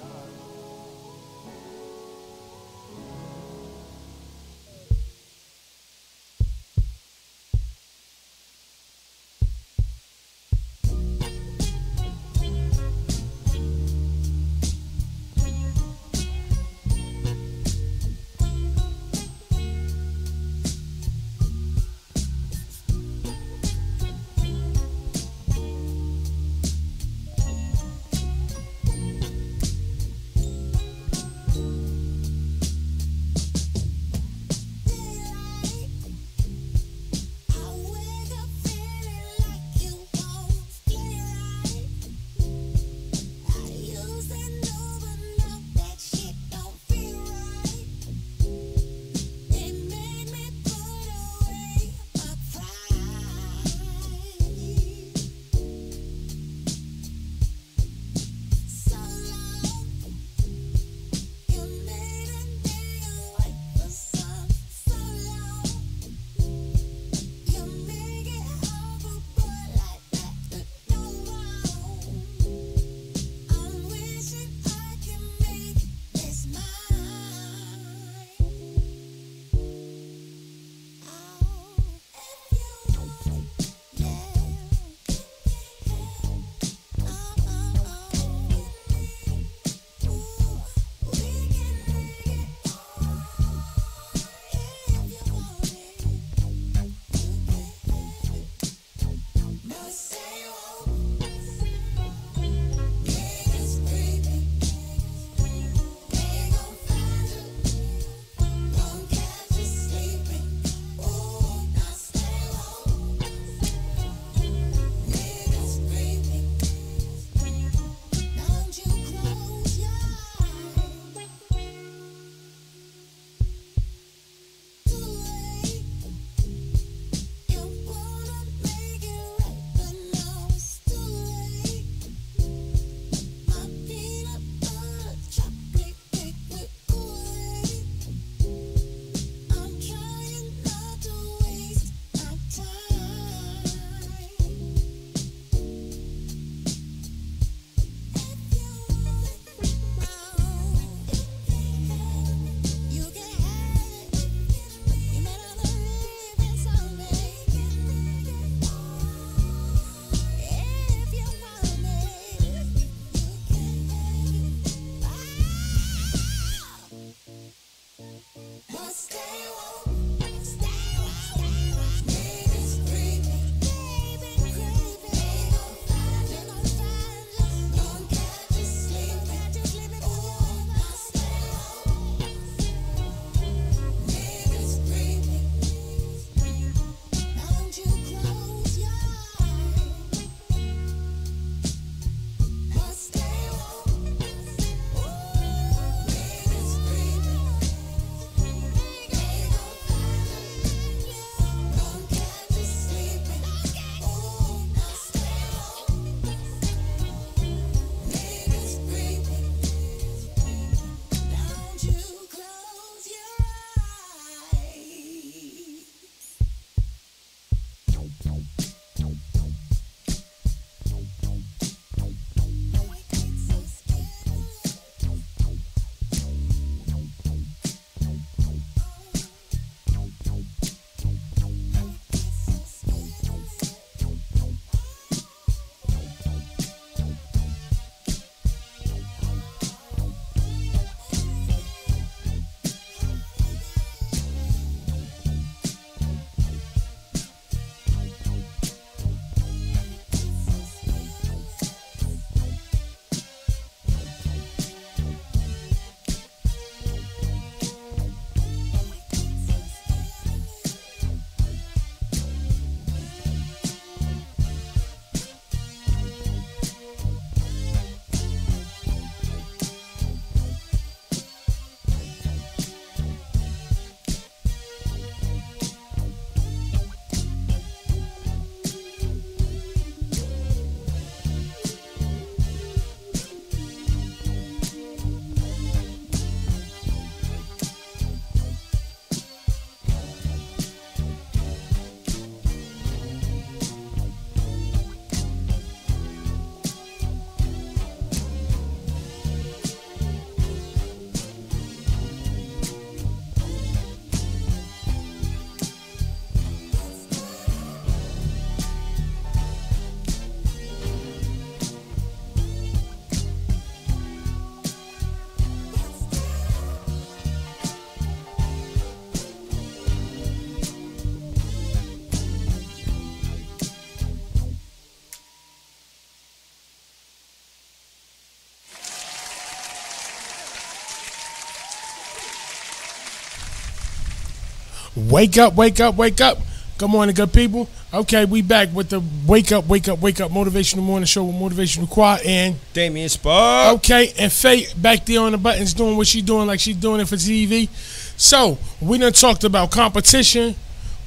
Wake up, wake up, wake up. Good morning, good people. Okay, we back with the Wake Up, Wake Up, Wake Up Motivational Morning Show with Motivational Qa and Damien Sparks. Okay, and Faye back there on the buttons doing what she doing like she doing it for TV. So, we done talked about competition.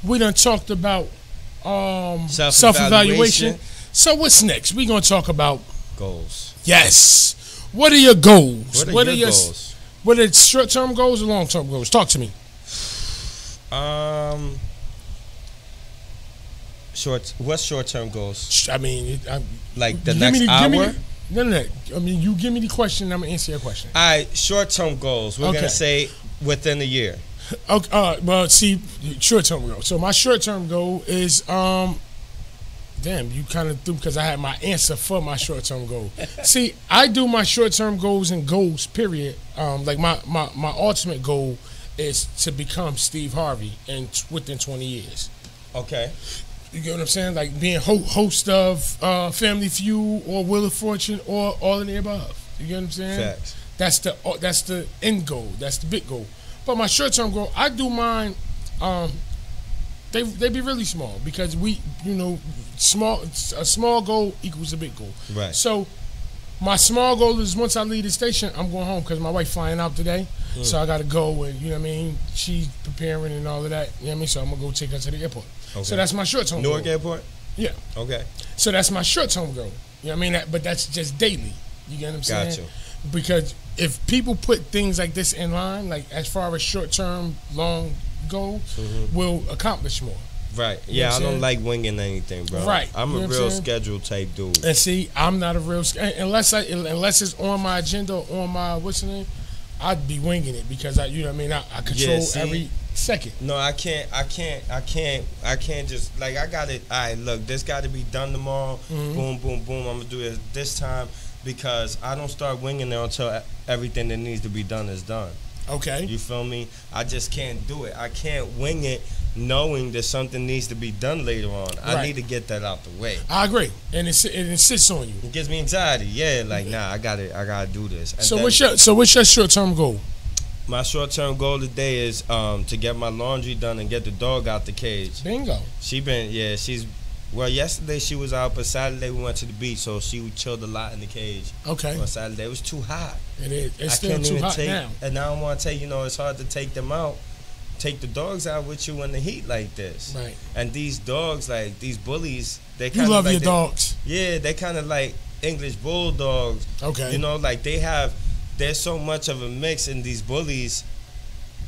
We done talked about self-evaluation. So, what's next? We going to talk about goals. Yes. What are your goals? What are your goals? What are short-term goals or long-term goals? Talk to me. What's short-term goals? I mean, like the next hour? No. I mean, you give me the question, I'm going to answer your question. All right, short-term goals. We're going to say within a year. Okay, well, see, short-term goal. So my short-term goal is, damn, you kind of threw because I had my answer for my short-term goal. See, I do my short-term goals and goals, period. Like my ultimate goal is to become Steve Harvey within 20 years. Okay. You get what I'm saying? Like being host of Family Feud or Wheel of Fortune or all of the above. You get what I'm saying? Facts. That's the end goal. That's the big goal. But my short-term goal, I do mine. They be really small because a small goal equals a big goal. Right. So my small goal is once I leave the station, I'm going home because my wife flying out today. So I got to go and, you know what I mean, she's preparing and all of that. You know what I mean? So I'm going to go take her to the airport. Okay. So that's my short-term goal. Newark Airport? Yeah. Okay. So that's my short-term goal. You know what I mean? But that's just daily. You get what I'm saying? Gotcha. Because if people put things like this in line, like as far as short-term, long goals, we'll accomplish more. Right. You know I don't like winging anything, bro. Right. I'm a real schedule type dude. And see, I'm not a real unless it's on my agenda or on my what's the name, I'd be winging it because I control every second. No, I can't just like I got it. All right, look, this got to be done tomorrow. Boom, boom, boom. I'm gonna do it this time because I don't start winging it until everything that needs to be done is done. Okay. You feel me? I just can't do it. I can't wing it knowing that something needs to be done later on. Right. I need to get that out the way. I agree. And it sits on you. It gives me anxiety. Yeah, like nah, I gotta do this. And so what's your short-term goal? My short-term goal today is to get my laundry done and get the dog out the cage. Bingo. Yesterday she was out, but Saturday we went to the beach, so she chilled a lot in the cage. Okay. On Saturday, it was too hot. It is. It's still too hot now. And now I want to tell you, it's hard to take them out, take the dogs out with you in the heat like this. Right. And these dogs, like these bullies, they kind of love your dogs. Yeah, they kind of like English bulldogs. Okay. Like there's so much of a mix in these bullies.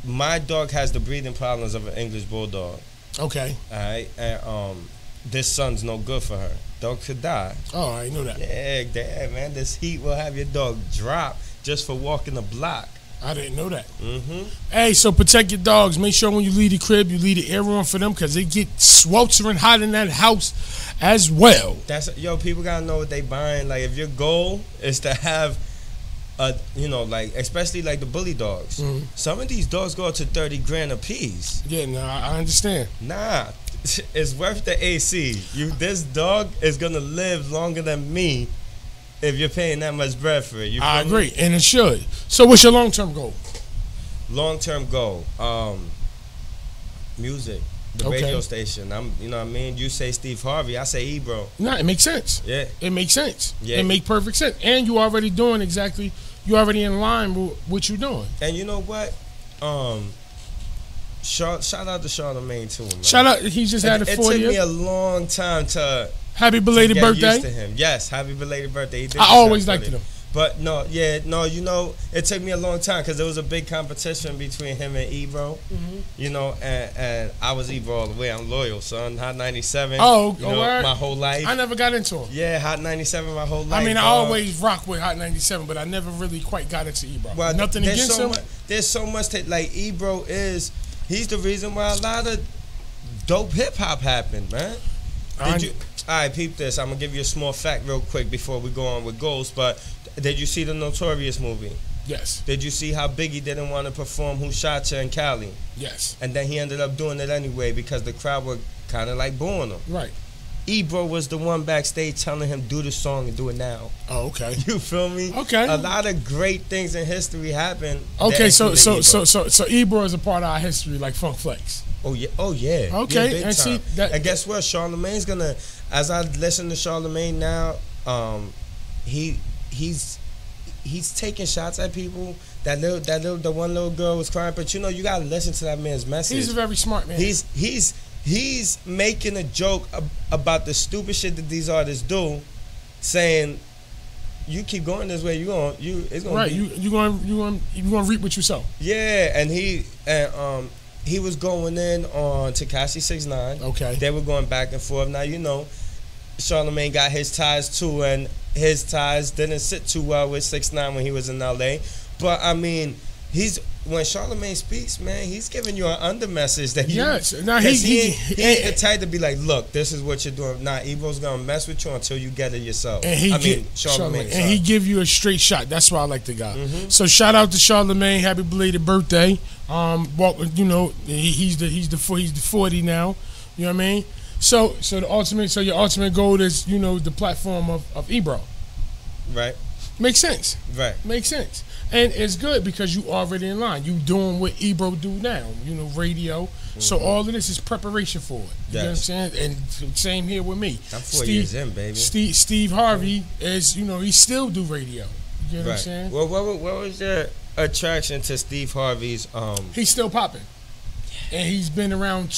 My dog has the breathing problems of an English bulldog. Okay. All right, and this sun's no good for her. Dog could die. Oh, I know that. Yeah, damn, man. This heat will have your dog drop just for walking the block. I didn't know that. Hey, so protect your dogs. Make sure when you leave the crib, you leave the air on for them because they get sweltering hot in that house as well. People got to know what they buying. Like, if your goal is to have especially like the bully dogs. Some of these dogs go up to $30,000 a piece. Yeah, no, I understand. Nah, it's worth the AC. This dog is gonna live longer than me if you're paying that much bread for it. I agree, and it should. So, what's your long-term goal? Long-term goal, music. The radio station. You know what I mean? You say Steve Harvey, I say Ebro. No, it makes sense. Yeah. It makes sense. Yeah. It makes perfect sense. And you already doing exactly, you already in line with what you're doing. And you know what? Shout out to Charlamagne too, man. Shout out, he just had a 40th. It took me a long time to happy belated birthday. Used to him. Yes, happy belated birthday. I always liked him. But it took me a long time because there was a big competition between him and Ebro. And I was Ebro all the way. I'm loyal, son. Hot 97. My whole life. I never got into him. Yeah, Hot 97 my whole life. I mean, I always rock with Hot 97, but I never really quite got into Ebro. Well, nothing against him. There's so much that, like, Ebro he's the reason why a lot of dope hip hop happened, man. All right, peep this. I'm gonna give you a small fact real quick before we go on with goals. But did you see the Notorious movie? Yes. Did you see how Biggie didn't want to perform Who Shot Ya in Cali? Yes. And then he ended up doing it anyway because the crowd were kind of like booing him. Right. Ebro was the one backstage telling him do the song and do it now. Oh, okay. You feel me? Okay. A lot of great things in history happen. Okay, so Ebro is a part of our history, like Funk Flex. Oh yeah. Okay, yeah, big and see time. that. And guess what? Charlemagne's gonna. As I listen to Charlemagne now, he's taking shots at people. The one little girl was crying, but you know you gotta listen to that man's message. He's a very smart man. He's making a joke about the stupid shit that these artists do, saying, "You keep going this way, it's gonna right. be, You gonna reap what you sow." Yeah, and he was going in on Tekashi 6ix9ine. Okay, they were going back and forth. Now you know, Charlemagne got his ties too, and his ties didn't sit too well with 6ix9ine when he was in LA. But I mean, when Charlemagne speaks, man, he's giving you an under message that he ain't the type to be like, look, this is what you're doing. Nah, Ebro's gonna mess with you until you get it yourself. And Charlemagne, and he give you a straight shot. That's why I like the guy. So shout out to Charlemagne, happy belated birthday. You know, he's the 40 now. You know what I mean? So your ultimate goal is, you know, the platform of Ebro. Right. Makes sense. Right. Makes sense. And it's good because you already in line. You doing what Ebro do now, you know, radio. So all of this is preparation for it. You know what I'm saying? And same here with me. I'm 4 years in, baby. Steve Harvey is, you know, he still do radio. You know what I'm saying? Well, what was your attraction to Steve Harvey's? He's still popping. And he's been around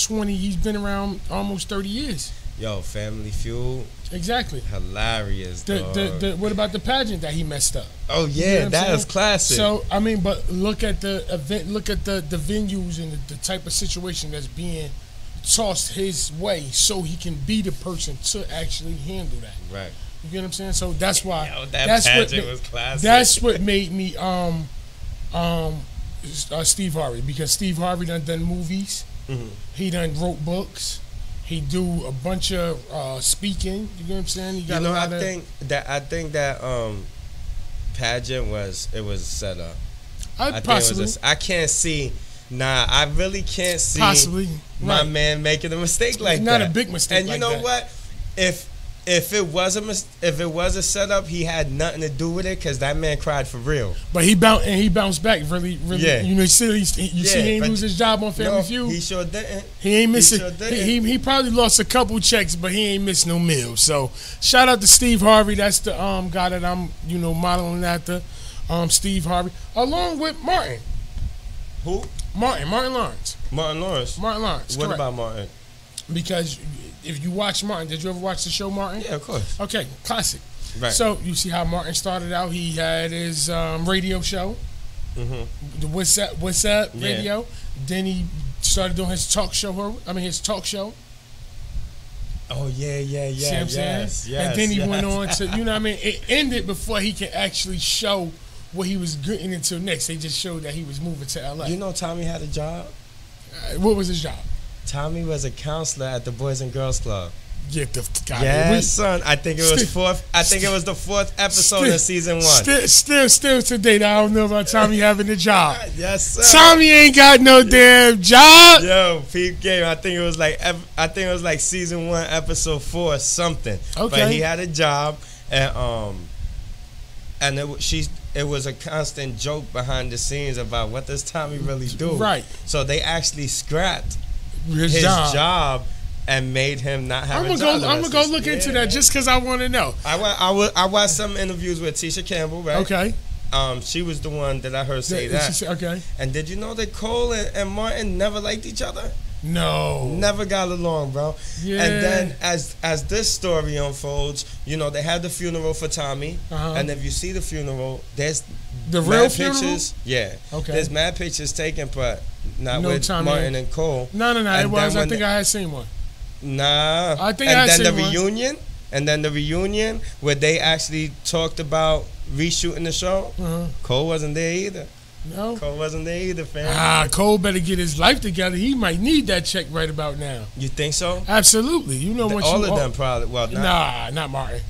almost 30 years. Yo, Family Feud. Exactly. Hilarious. What about the pageant that he messed up? Oh yeah, you know that is classic. So I mean, but look at the event, look at the venues and the type of situation that's being tossed his way, so he can be the person to actually handle that. Right. You get what I'm saying? So that's why. Yo, that pageant was classic. That's what made me Steve Harvey, because Steve Harvey done movies. He done wrote books. He do a bunch of speaking. You know what I'm saying? He got I think that pageant was set up. I can't see. Nah, I really can't see my man making a mistake like that. Not a big mistake. And you know what? If it was a setup, he had nothing to do with it, because that man cried for real. But he bounced back really. Yeah. You know, he ain't lose his job on Family Feud. He sure didn't. He ain't missing. He probably lost a couple checks, but he ain't missed no meals. So shout out to Steve Harvey. That's the guy that I'm modeling after. Steve Harvey, along with Martin. Who? Martin Lawrence. Martin Lawrence. What correct. About Martin? Because if you watch Martin, did you ever watch the show Martin? Yeah, of course. Okay, classic. Right. So you see how Martin started out. He had his radio show, the What's Up radio. Then he started doing his talk show. Oh yeah. See what I'm saying? Yes. And then he went on to, you know what I mean? It ended before he could actually show what he was getting into next. They just showed that he was moving to LA. You know Tommy had a job? What was his job? Tommy was a counselor at the Boys and Girls Club. Get the guy. Yes, son. I think it was the fourth episode of season 1. Still today, I don't know about Tommy having a job. Yes, sir. Tommy ain't got no damn job. Yo, Pete Game. I think it was like season 1, episode 4 or something. Okay. But he had a job, and it was a constant joke behind the scenes about what does Tommy really do. Right. So they actually scrapped his job and made him not have a job. I'm gonna go look into that just because I want to know. I watched some interviews with Tisha Campbell, right? Okay. She was the one that I heard say that. Okay. And did you know that Cole and Martin never liked each other? No. Never got along, bro. Yeah. And then as this story unfolds, they had the funeral for Tommy. And if you see the funeral, there's the real funeral. Pictures. Yeah. Okay. There's mad pictures taken, but not with Tommy. Martin and Cole. No. It was. I think I had seen one. Nah. I think I had seen one. And then the reunion where they actually talked about reshooting the show. Cole wasn't there either. No. Cole wasn't there either, fam. Cole better get his life together. He might need that check right about now. You think so? Absolutely. All of them probably. Well, not Martin.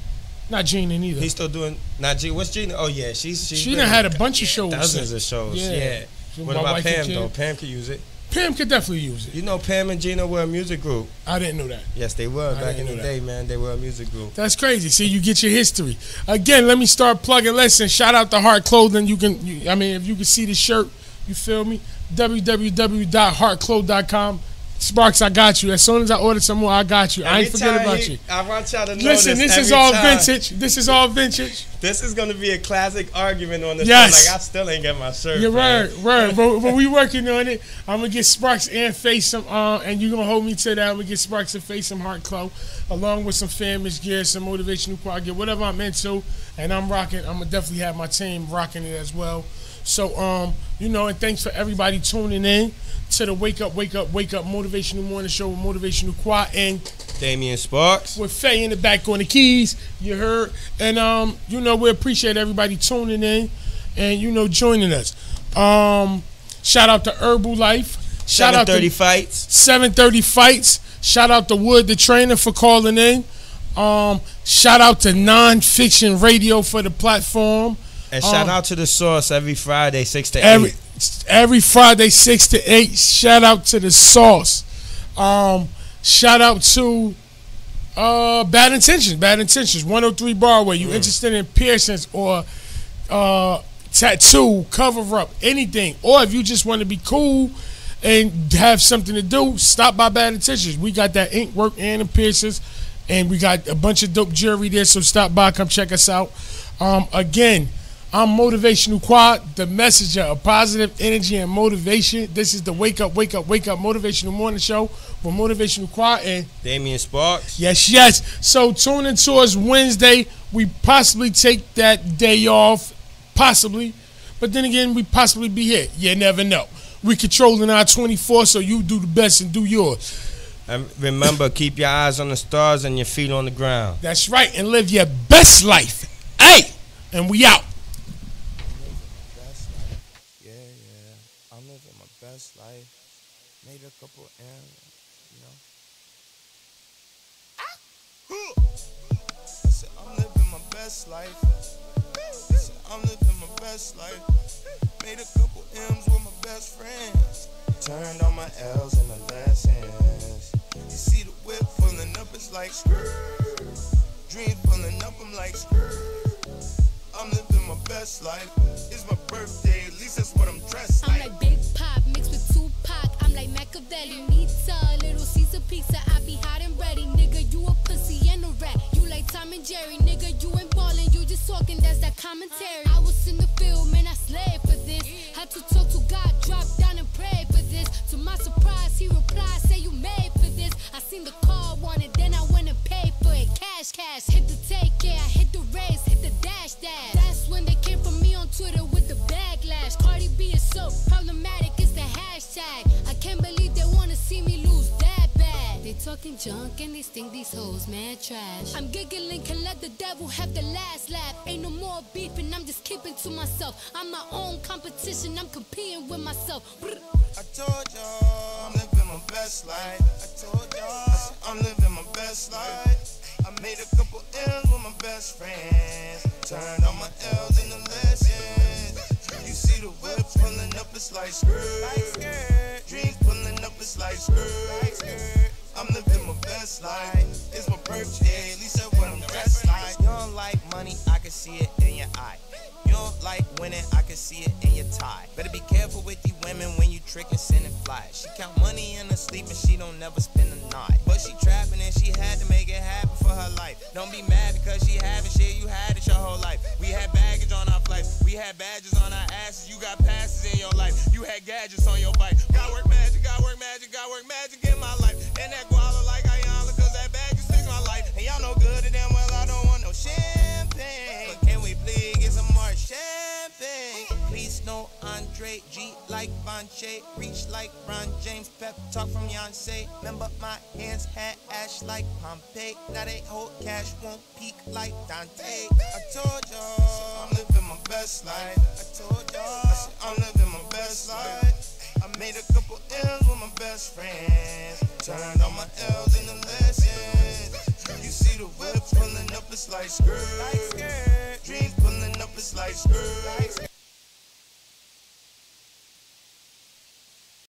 Not Gina either. He's still doing. Not Gina. What's Gina? Oh yeah, she done had a bunch of shows. Dozens of shows. Yeah. What about Pam though? Pam could use it. Pam could definitely use it. You know Pam and Gina were a music group. I didn't know that. Yes, they were. Back in the day, man, they were a music group. That's crazy. See, you get your history. Again, let me start plugging. Listen, shout out to Heart Clothing. If you can see the shirt, you feel me? www.heartcloth.com. Sparks, I got you. As soon as I order some more, I got you. I ain't forget about you. I want y'all to know Listen, this is all vintage. This is all vintage. This is going to be a classic argument on the show. Yes. Like, I still ain't get my shirt. You're man. right. But we working on it. I'm going to get Sparks and Face some, and you're going to hold me to that. I'm going to get Sparks and Face some Heart Cloth, along with some Famous gear, some Motivational Qa gear, whatever I'm into. And I'm rocking. I'm going to definitely have my team rocking it as well. So, and thanks for everybody tuning in to the Wake Up Motivational Morning Show with Motivational Qa and Damien Sparks. With Faye in the back on the keys, you heard. And, we appreciate everybody tuning in and, joining us. Shout out to Herbalife. Shout out to 730 Fights. 730 Fights. Shout out to Wood, the trainer, for calling in. Shout out to Nonfiction Radio for the platform. And shout out to The Source every Friday, 6 to 8. Every Friday, 6 to 8. Shout out to The Source. Shout out to Bad Intentions. 103 Broadway. You interested in piercings or tattoo, cover up, anything. Or if you just want to be cool and have something to do, stop by Bad Intentions. We got that ink work and the piercings. And we got a bunch of dope jewelry there. So stop by. Come check us out. Again, I'm Motivational Qa, the messenger of positive energy and motivation. This is the Wake Up Motivational Morning Show with Motivational Qa and Damien Sparks. Yes. So tune in to us Wednesday. We possibly take that day off, possibly. But then again, we possibly be here. You never know. We controlling our 24, so you do the best and do yours. And remember, keep your eyes on the stars and your feet on the ground. That's right, and live your best life. Hey, and we out. I'm living my best life. Made a couple M's, I said I'm living my best life. I'm living my best life. Made a couple M's with my best friends. Turned all my L's into lessons. You see the whip pulling up, it's like skirt. Dreams pulling up, I'm like skirt. I'm living my best life. It's my birthday, at least that's what I'm dressed like. I'm like Big Pop mixed with Tupac. I'm like Machiavelli. Pizza, Little Caesar pizza. I be hot and ready. Nigga, you a pussy and a rat. You like Tom and Jerry. Nigga, you ain't ballin', you just talking, that's that commentary. I was in the field, man, I slaved for this. Had to talk to God, drop down and pray for this. To my surprise, he replied, say you made for this. I seen the car, wanted, then I went and paid for it. Cash, hit the take care, I hit the race, hit the dash. That's when they came for me on Twitter with the backlash. Cardi B is so problematic, it's the hashtag. I can't believe they wanna see me lose that bad. They talking junk and they think these hoes mad trash. I'm giggling, can let the devil have the last laugh. Ain't no more beefing, I'm just keeping to myself. I'm my own competition, I'm competing with myself. I told y'all I'm living my best life. I told y'all I'm living my best life. I made a couple M's with my best friends. Turned all my L's into lessons. You see the whip pulling up, it's like skirt. Dreams pulling up, it's like skirt. I'm living my best life. It's my birthday, at least that's what I'm dressed like. You don't like money, I can see it in your eye. You don't like winning, I can see it in your tie. Better be careful with these women when you trick and send and fly. She count money in her sleep and she don't never spend a night. But she trapping and she had to make it happen for her life. Don't be mad because she having shit, you had it your whole life. We had baggage on our flights, we had badges on our asses. You got passes in your life, you had gadgets on your bike. Got work magic in my life. And that guala like Ayala, cause that bag is fix my life. And y'all know good and damn well I don't want no champagne. But can we please get some more champagne? Please no Andre G like Bonche. Reach like Ron James, pep talk from Yonsei. Remember my hands had ash like Pompeii. Now they hold cash, won't peak like Dante. I told y'all I'm living my best life. I told y'all I'm living my best life. I made a couple M's with my best friends. Turned all my L's into lessons. You see the whip pulling up, it's like skirt. Dreams pulling up, it's like skirt.